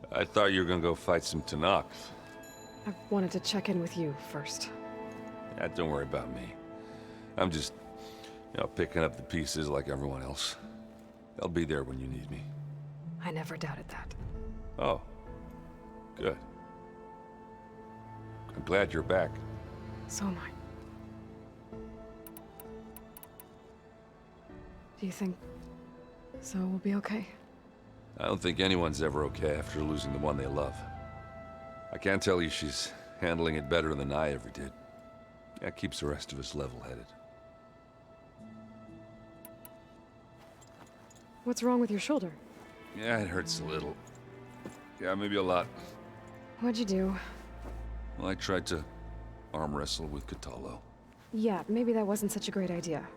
I thought you were gonna go fight some Tanaks. I wanted to check in with you first. Yeah, don't worry about me. I'm just, picking up the pieces like everyone else. I'll be there when you need me. I never doubted that. Oh. Good. I'm glad you're back. So am I. Do you think Zoe will be okay? I don't think anyone's ever okay after losing the one they love. I can't tell you she's handling it better than I ever did. That keeps the rest of us level-headed. What's wrong with your shoulder? Yeah, it hurts a little. Yeah, maybe a lot. What'd you do? Well, I tried to arm wrestle with Catalo. Yeah, maybe that wasn't such a great idea.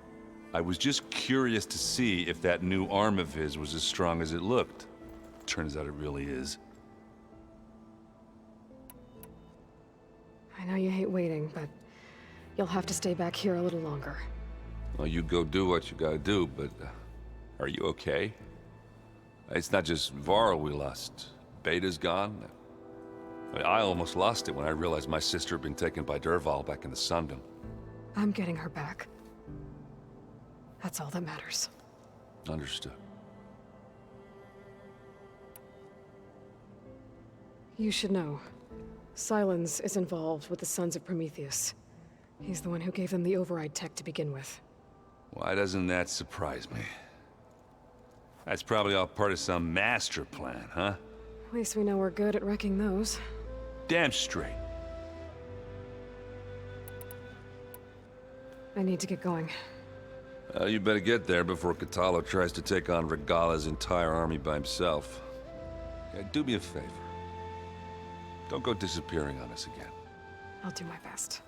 I was just curious to see if that new arm of his was as strong as it looked. Turns out it really is. I know you hate waiting, but you'll have to stay back here a little longer. Well, you go do what you gotta do, but are you okay? It's not just Varl we lost. Beta's gone. I almost lost it when I realized my sister had been taken by Dervahl back in the Sundom. I'm getting her back. That's all that matters. Understood. You should know. Silence is involved with the Sons of Prometheus. He's the one who gave them the override tech to begin with. Why doesn't that surprise me? That's probably all part of some master plan, huh? At least we know we're good at wrecking those. Damn straight. I need to get going. You better get there before Catalo tries to take on Regala's entire army by himself. Yeah, do me a favor. Don't go disappearing on us again. I'll do my best.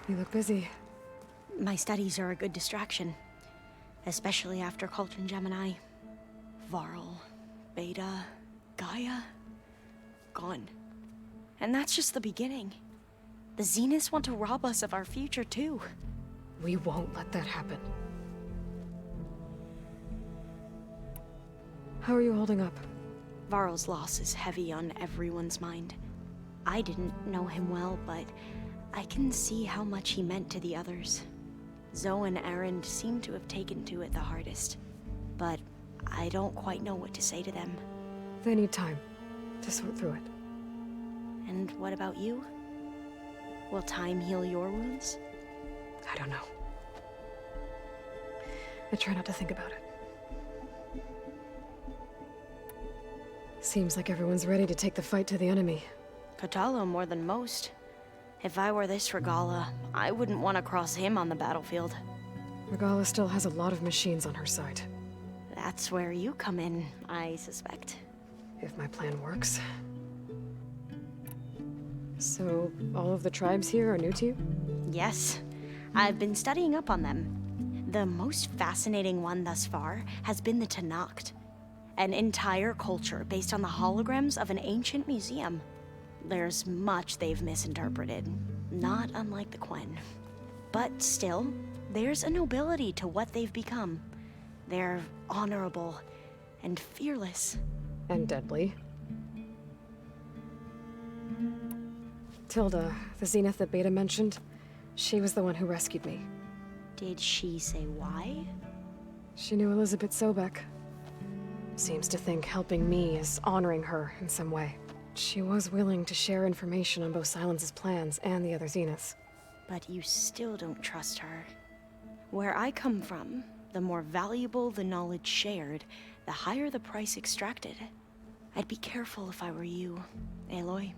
You look busy. My studies are a good distraction. Especially after Cauldron Gemini. Varl, Beta, Gaia, gone. And that's just the beginning. The Zeniths want to rob us of our future, too. We won't let that happen. How are you holding up? Varl's loss is heavy on everyone's mind. I didn't know him well, but I can see how much he meant to the others. Zoe and Aaron seem to have taken to it the hardest, but I don't quite know what to say to them. They need time to sort through it. And what about you? Will time heal your wounds? I don't know. I try not to think about it. Seems like everyone's ready to take the fight to the enemy. Kotallo more than most. If I were this Regala, I wouldn't want to cross him on the battlefield. Regala still has a lot of machines on her side. That's where you come in, I suspect. If my plan works. So, all of the tribes here are new to you? Yes, I've been studying up on them. The most fascinating one thus far has been the Tenakth, an entire culture based on the holograms of an ancient museum. There's much they've misinterpreted, not unlike the Quen. But still, there's a nobility to what they've become. They're honorable and fearless. And deadly. Tilda, the Zenith that Beta mentioned, she was the one who rescued me. Did she say why? She knew Elizabeth Sobek. Seems to think helping me is honoring her in some way. She was willing to share information on both Silence's plans and the other Zeniths. But you still don't trust her. Where I come from, the more valuable the knowledge shared, the higher the price extracted. I'd be careful if I were you, Aloy.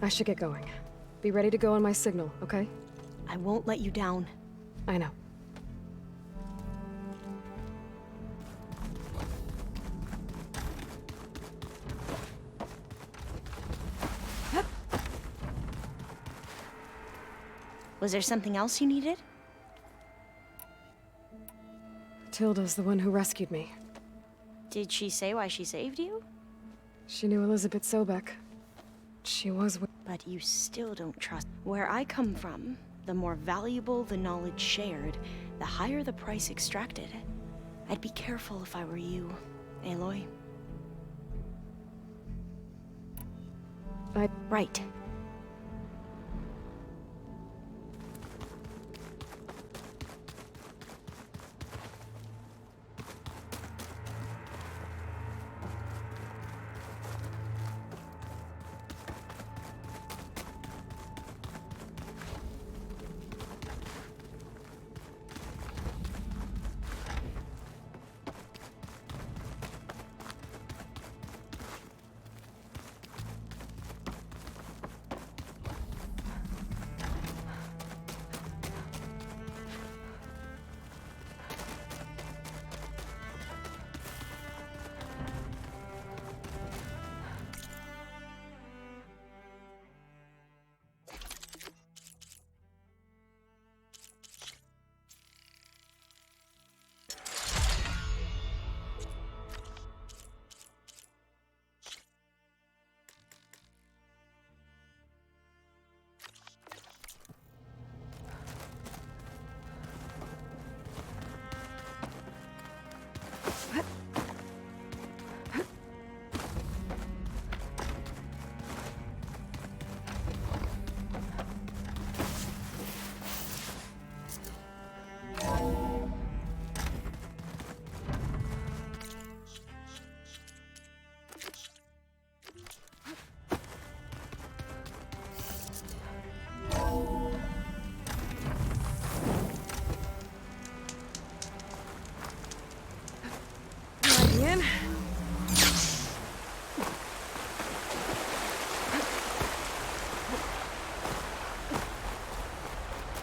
I should get going. Be ready to go on my signal, okay? I won't let you down. I know. Was there something else you needed? Tilda's the one who rescued me. Did she say why she saved you? She knew Elizabeth Sobek. She was with... But you still don't trust. Where I come from, the more valuable the knowledge shared, the higher the price extracted. I'd be careful if I were you, Aloy. Right.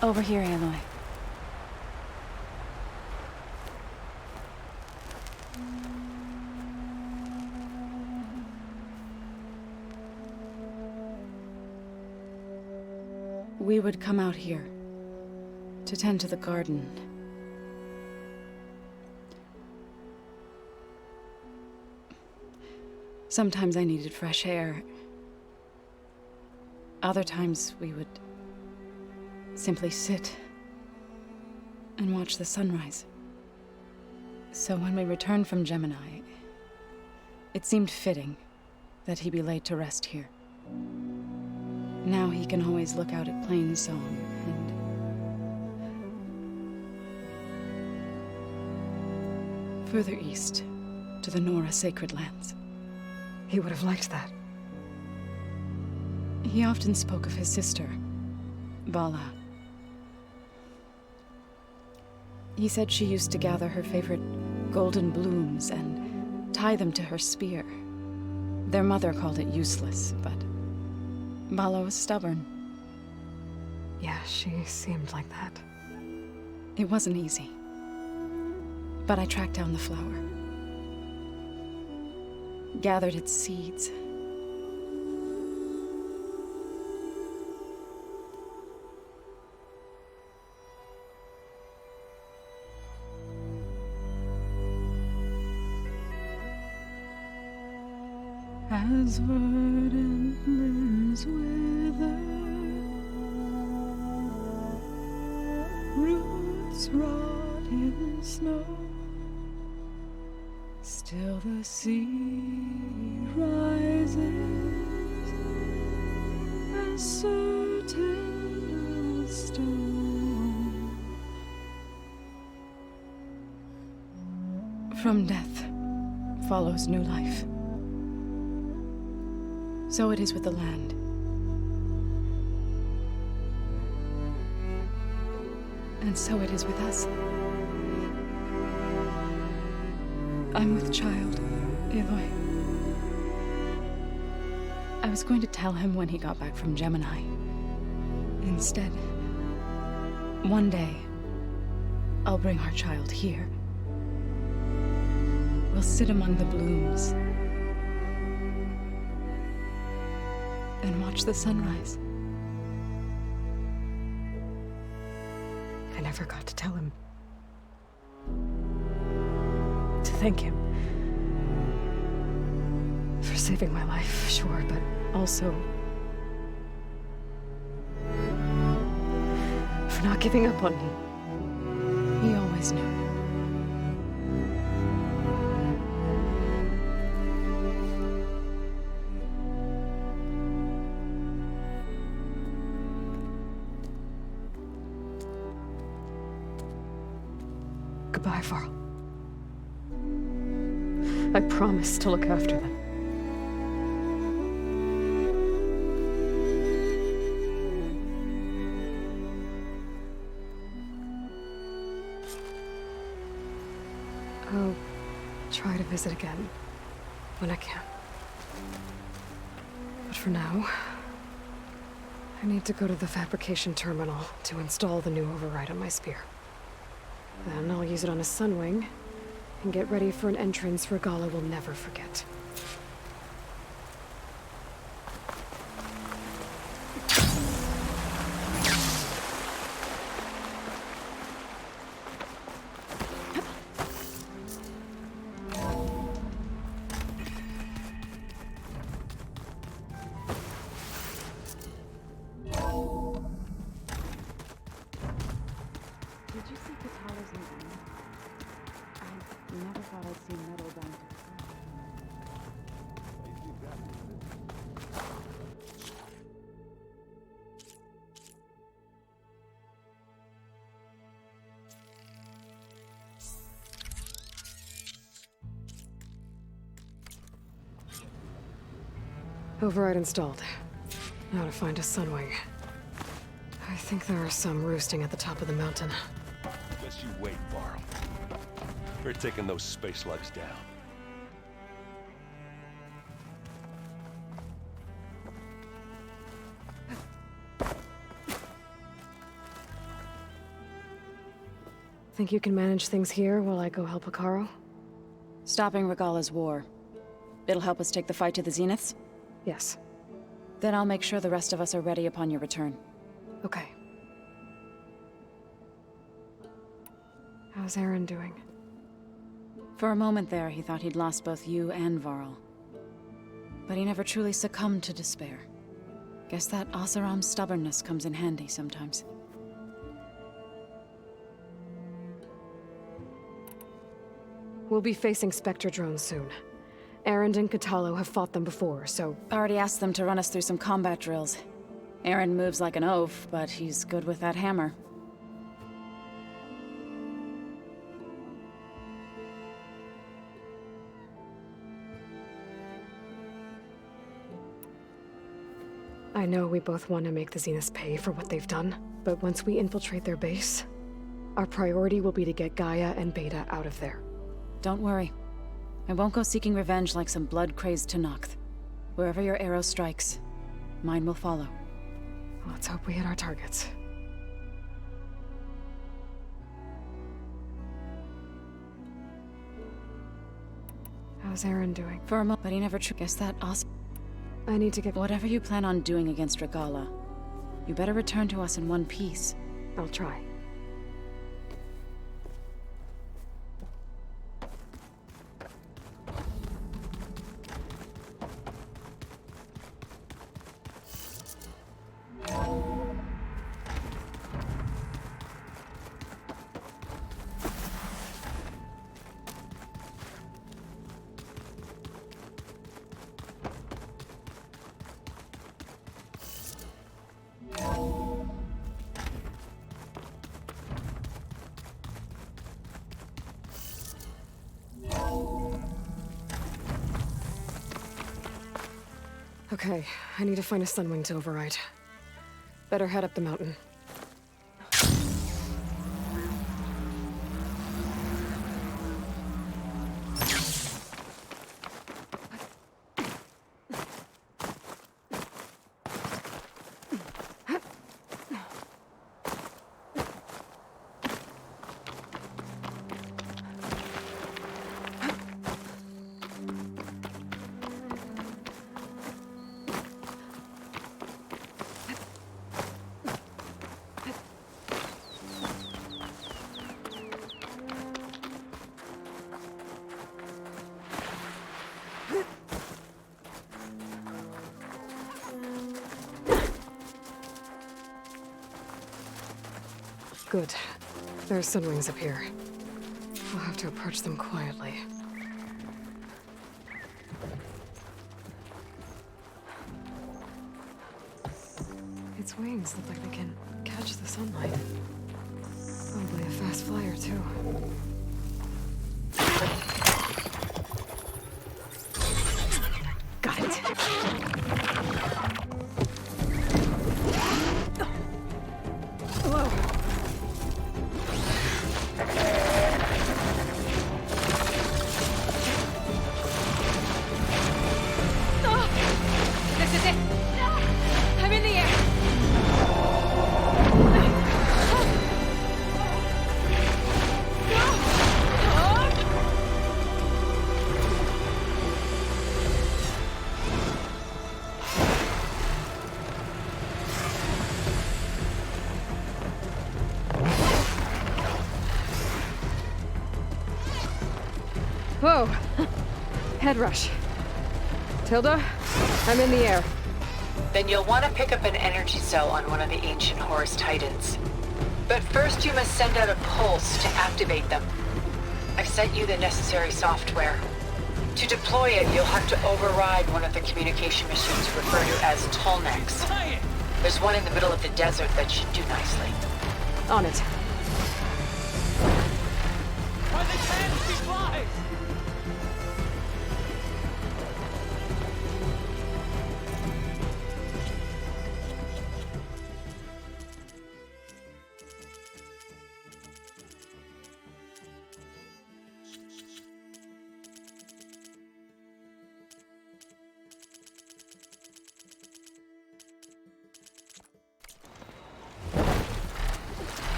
Over here, Aloy. We would come out here to tend to the garden. Sometimes I needed fresh air. Other times we would simply sit and watch the sunrise. So when we returned from Gemini, it seemed fitting that he be laid to rest here. Now he can always look out at Plainsong and further east to the Nora Sacred Lands. He would have liked that. He often spoke of his sister, Vala. He said she used to gather her favorite golden blooms and tie them to her spear. Their mother called it useless, but Vala was stubborn. Yeah, she seemed like that. It wasn't easy. But I tracked down the flower. Gathered its seeds. As verdant limbs wither, roots rot in snow, still the sea rises, as certain as stone. From death follows new life. So it is with the land. And so it is with us. I'm with child, Aloy. I was going to tell him when he got back from Gemini. Instead, one day, I'll bring our child here. We'll sit among the blooms and watch the sunrise. I never got to tell him. To thank him. For saving my life, sure, but also for not giving up on me. He always knew. Goodbye, Varl. I promise to look after them. I'll try to visit again when I can. But for now, I need to go to the fabrication terminal to install the new override on my spear. Then I'll use it on a sunwing and get ready for an entrance Regala will never forget. Did you see Katala's new armor? I never thought I'd see metal down to Override installed. Now to find a sunwing. I think there are some roosting at the top of the mountain. Just you wait, Varl. We're taking those space slugs down. Think you can manage things here while I go help Hekarro? stopping Regala's war. It'll help us take the fight to the Zeniths? Yes. Then I'll make sure the rest of us are ready upon your return. Okay. How's Aaron doing? For a moment there, he thought he'd lost both you and Varl. But he never truly succumbed to despair. Guess that Oseram's stubbornness comes in handy sometimes. We'll be facing Spectre drones soon. Erend and Katalo have fought them before, so... Already asked them to run us through some combat drills. Erend moves like an oaf, but he's good with that hammer. I know we both want to make the Zeniths pay for what they've done, but once we infiltrate their base, our priority will be to get Gaia and Beta out of there. Don't worry. I won't go seeking revenge like some blood-crazed Tenakth. Wherever your arrow strikes, mine will follow. Let's hope we hit our targets. How's Aaron doing? For a moment, but he never guess that awesome. I need to get... Whatever you plan on doing against Regala, you better return to us in one piece. I'll try. Okay, I need to find a Sunwing to override. Better head up the mountain. Good. There are Sunwings up here. We'll have to approach them quietly. Its wings look like they can catch the sunlight. Probably a fast flyer, too. Got it. Whoa. This is it! I'm in the air! Whoa! Head rush. Tilda, I'm in the air. Then you'll want to pick up an energy cell on one of the ancient Horus Titans. But first you must send out a pulse to activate them. I've sent you the necessary software. To deploy it, you'll have to override one of the communication machines referred to as Tallnecks. There's one in the middle of the desert that should do nicely. On it.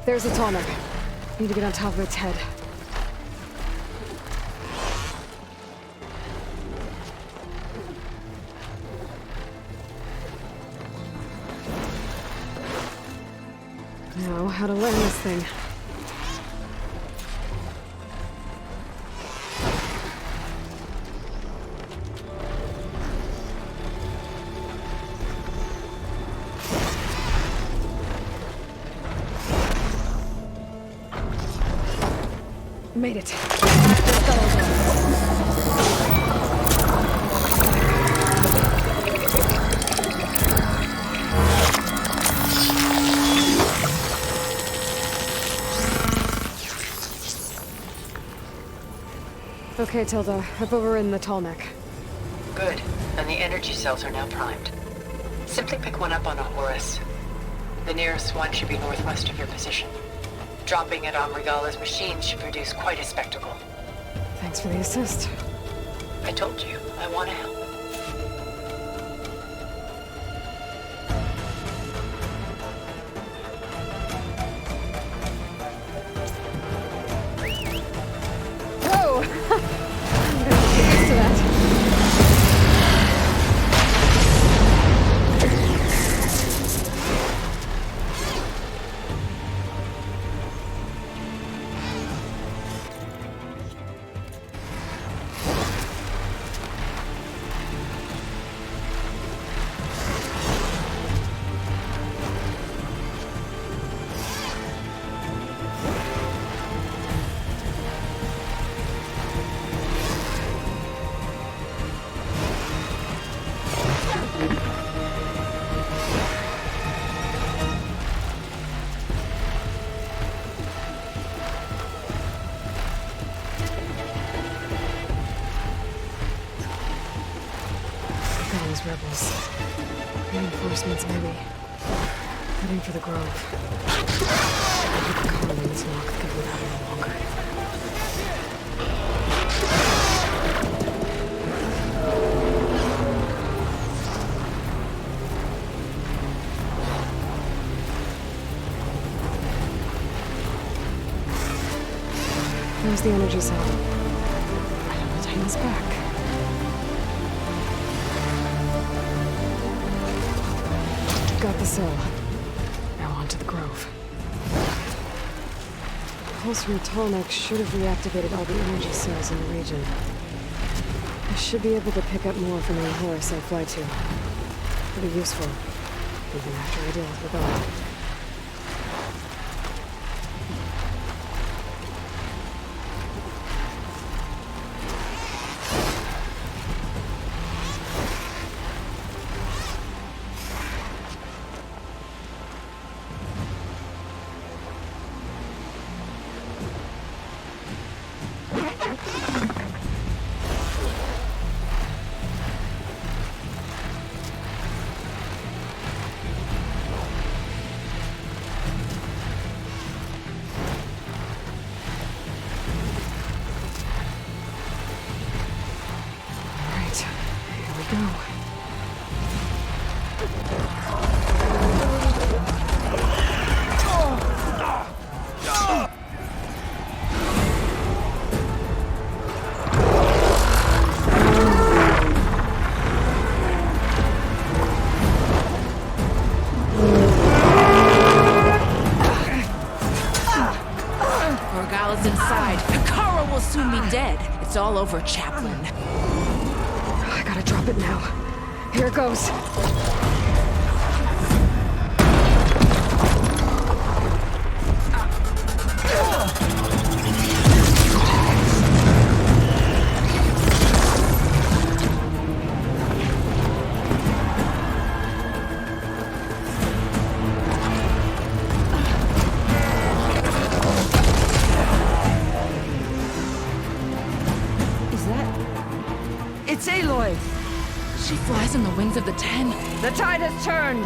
There's a Tallneck. Need to get on top of its head. Now, how to land this thing. Made it. Just got over. Okay, Tilda. I've overridden the tall neck. Good. And the energy cells are now primed. Simply pick one up on a Horus. The nearest one should be northwest of your position. Dropping it on Regala's machine should produce quite a spectacle. Thanks for the assist. I told you, I want to help. Whoa! I'm gonna get used to that. Those rebels. Reinforcements, maybe. Heading for the grove. I hope the colonies lock the good out any longer. There's the energy cell. I know the time's back. Got the cell. Now on to the grove. The pulse from Tallneck should have reactivated all the energy cells in the region. I should be able to pick up more from any Horus I fly to. Pretty useful, even after I deal with Regala. It's all over, Chaplain. I gotta drop it now. Here it goes. She flies on the wings of the 10. The tide has turned!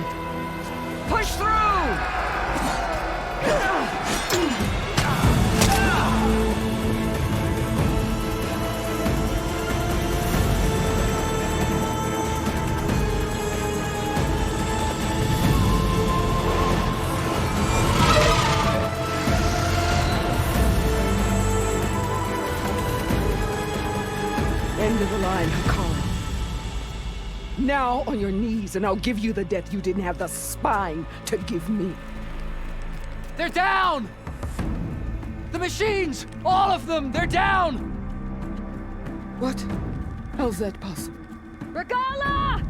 Push through! End of the line, Hakara. Now on your knees, and I'll give you the death you didn't have the spine to give me. They're down! The machines! All of them! They're down! What? How's that possible? Regala!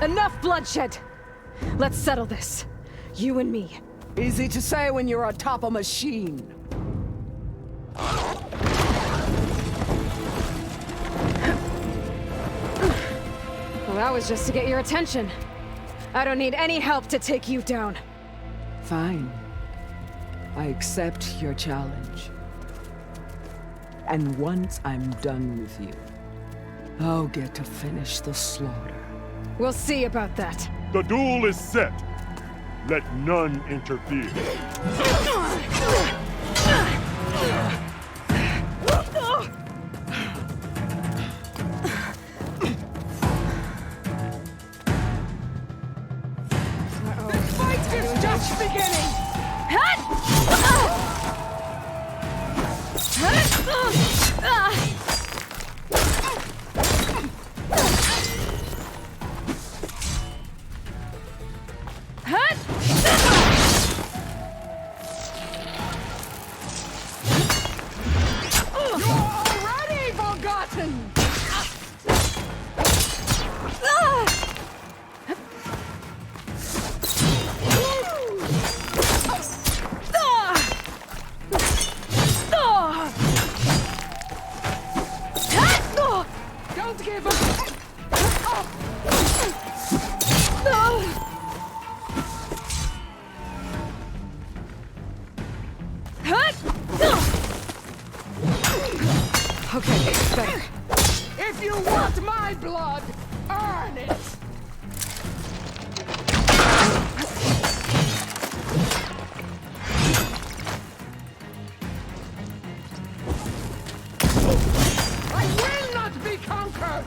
Enough bloodshed! Let's settle this. You and me. Easy to say when you're atop a machine. Well, that was just to get your attention. I don't need any help to take you down. Fine. I accept your challenge. And once I'm done with you, I'll get to finish the slaughter. We'll see about that. The duel is set. Let none interfere. This fight is just beginning! You're already forgotten! Don't give up! Okay, better. If you want my blood, earn it! I will not be conquered!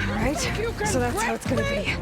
Alright, so that's how it's gonna be.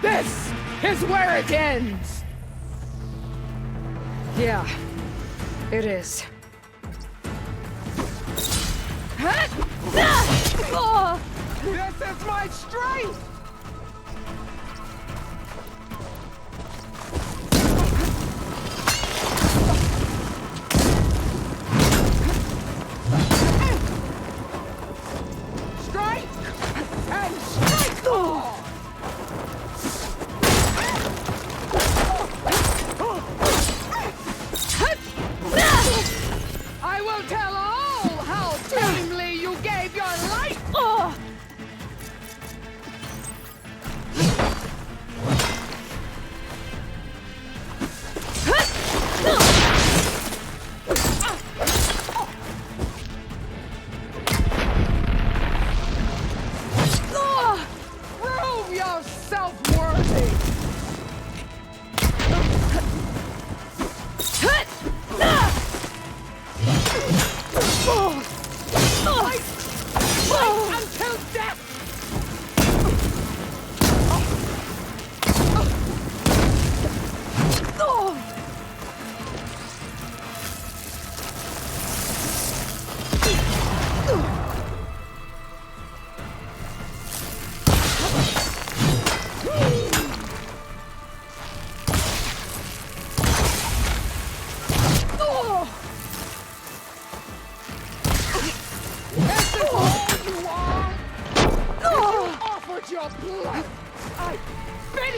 This is where it ends! Yeah, it is. This is my strength! Strike! And strike! I will tell all how tamely you gave your life!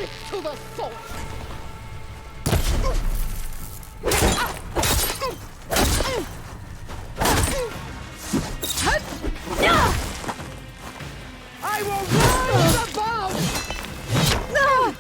Sick to the soul! I will rise above! No!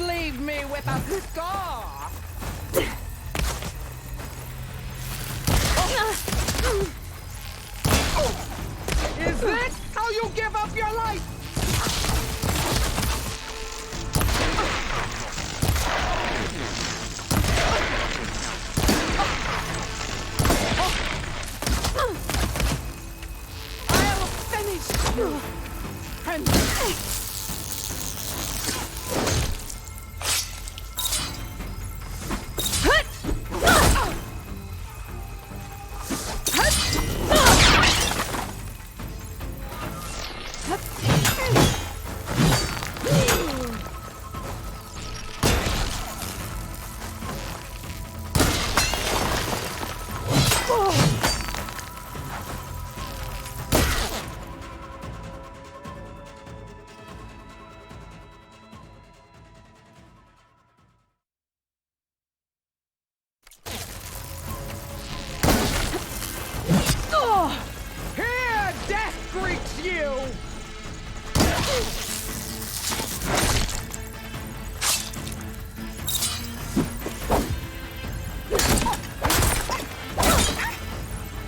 Leave me with a scar! Is this how you give up your life? I'll finish you! And... Here, death greets you!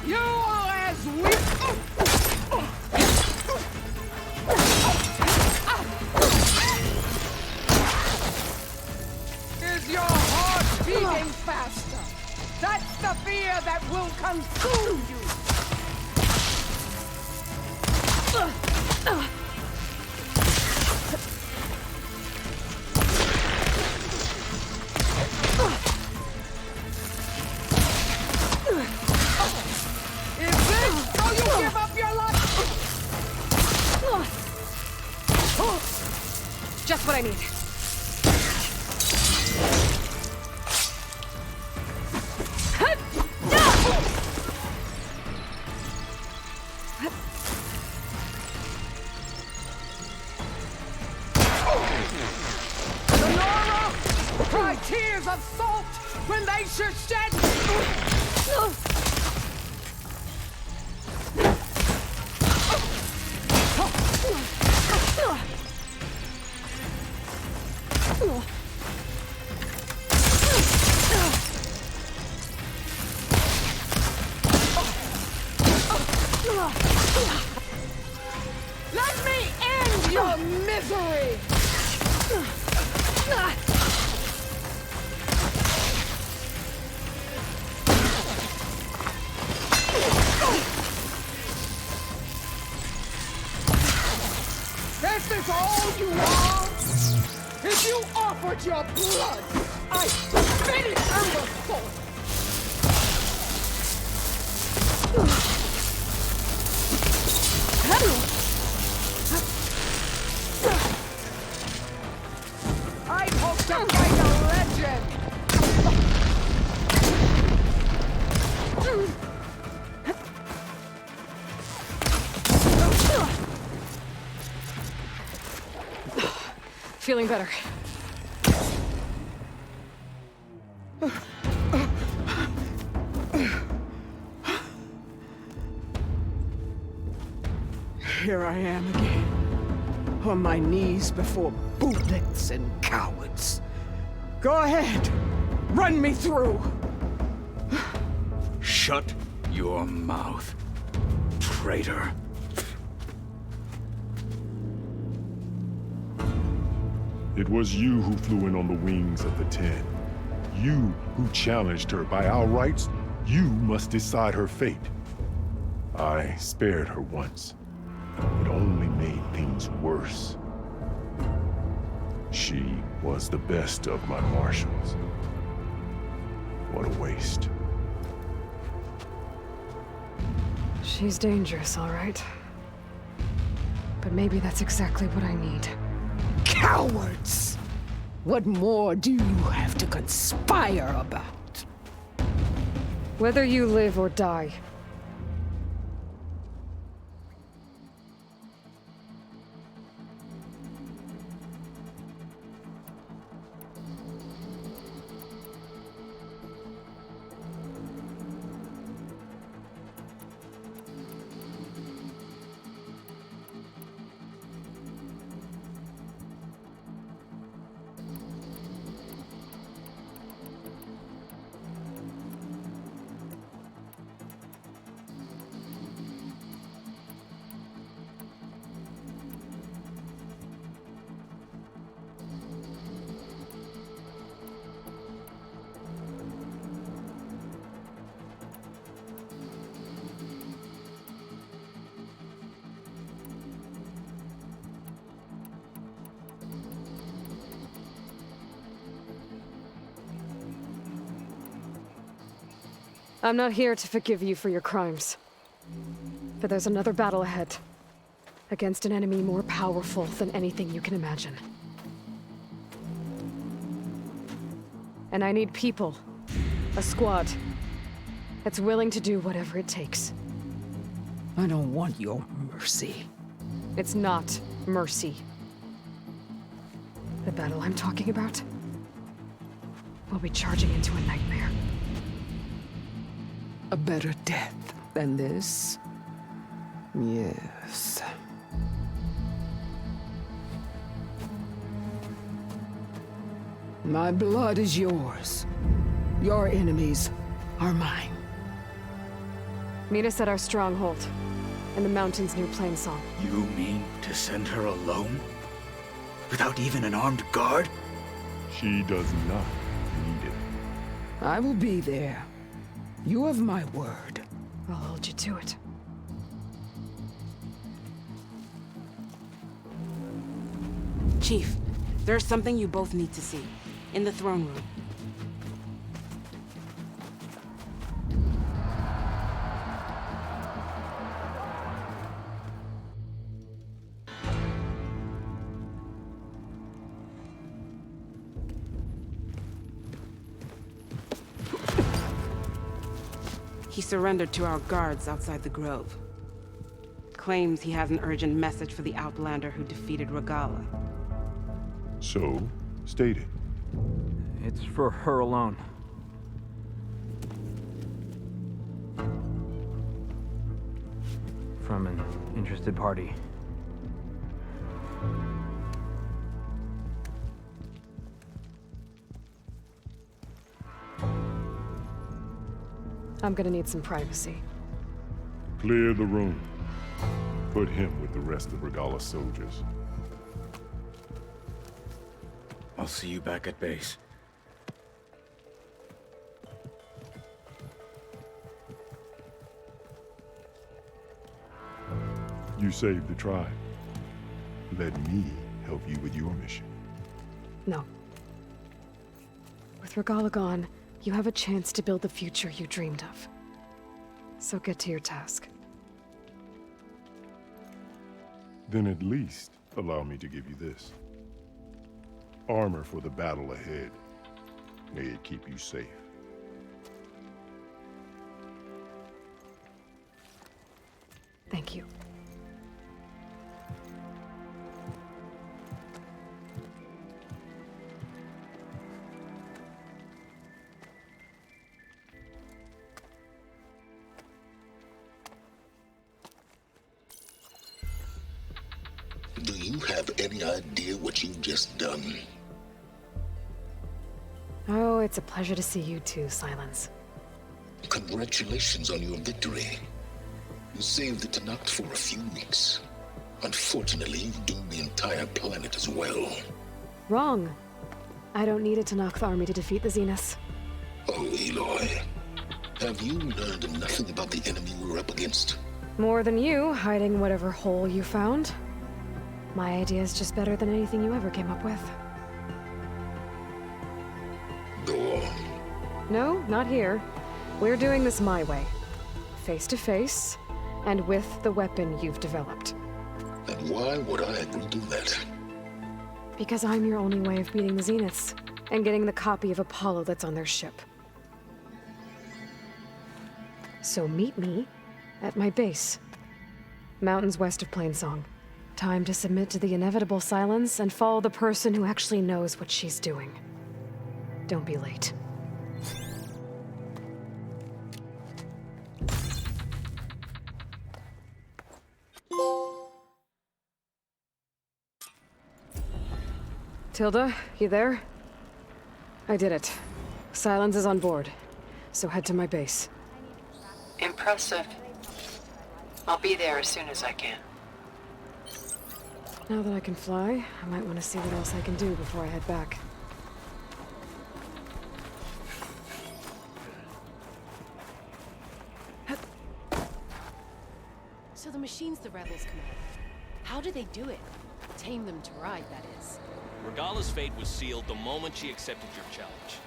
You are as weak... Is your heart beating faster? That's the fear that will consume you! Is this how you give up your life? Just what I need. Cry tears of salt when they should shed... Let me end your misery! This is all you are? If you offered your blood, I'd spit it through the sword! I'd hope to fight a legend! Feeling better. Here I am again, on my knees before bullets and cowards. Go ahead, run me through. Shut your mouth, traitor. It was you who flew in on the wings of the 10. You who challenged her. By our rights, you must decide her fate. I spared her once. It only made things worse. She was the best of my marshals. What a waste. She's dangerous, all right. But maybe that's exactly what I need. Cowards! What more do you have to conspire about? Whether you live or die. I'm not here to forgive you for your crimes. But there's another battle ahead. Against an enemy more powerful than anything you can imagine. And I need people. A squad. That's willing to do whatever it takes. I don't want your mercy. It's not mercy. The battle I'm talking about will be charging into a nightmare. A better death than this? Yes. My blood is yours. Your enemies are mine. Meet us at our stronghold, in the mountains near Plainsong. You mean to send her alone? Without even an armed guard? She does not need it. I will be there. You have my word. I'll hold you to it. Chief, there's something you both need to see. In the throne room. He surrendered to our guards outside the grove. Claims he has an urgent message for the Outlander who defeated Regala. So, state it. It's for her alone. From an interested party. I'm gonna need some privacy. Clear the room. Put him with the rest of Regala's soldiers. I'll see you back at base. You saved the tribe. Let me help you with your mission. No. With Regala gone, you have a chance to build the future you dreamed of. So get to your task. Then at least allow me to give you this. Armor for the battle ahead. May it keep you safe. Thank you. Do you have any idea what you've just done? Oh, it's a pleasure to see you too, Silence. Congratulations on your victory. You saved the Tanakh for a few weeks. Unfortunately, you've doomed the entire planet as well. Wrong. I don't need a Tanakh army to defeat the Zeniths. Oh, Aloy. Have you learned nothing about the enemy we're up against? More than you, hiding whatever hole you found. My idea is just better than anything you ever came up with. Go on. No, not here. We're doing this my way. Face to face, and with the weapon you've developed. And why would I agree to that? Because I'm your only way of beating the Zeniths, and getting the copy of Apollo that's on their ship. So meet me at my base. Mountains west of Plainsong. Time to submit to the inevitable silence and follow the person who actually knows what she's doing. Don't be late. Tilda, you there? I did it. Silence is on board, so head to my base. Impressive. I'll be there as soon as I can. Now that I can fly, I might want to see what else I can do before I head back. So the machines the rebels command, how do they do it? Tame them to ride, that is. Regalla's fate was sealed the moment she accepted your challenge.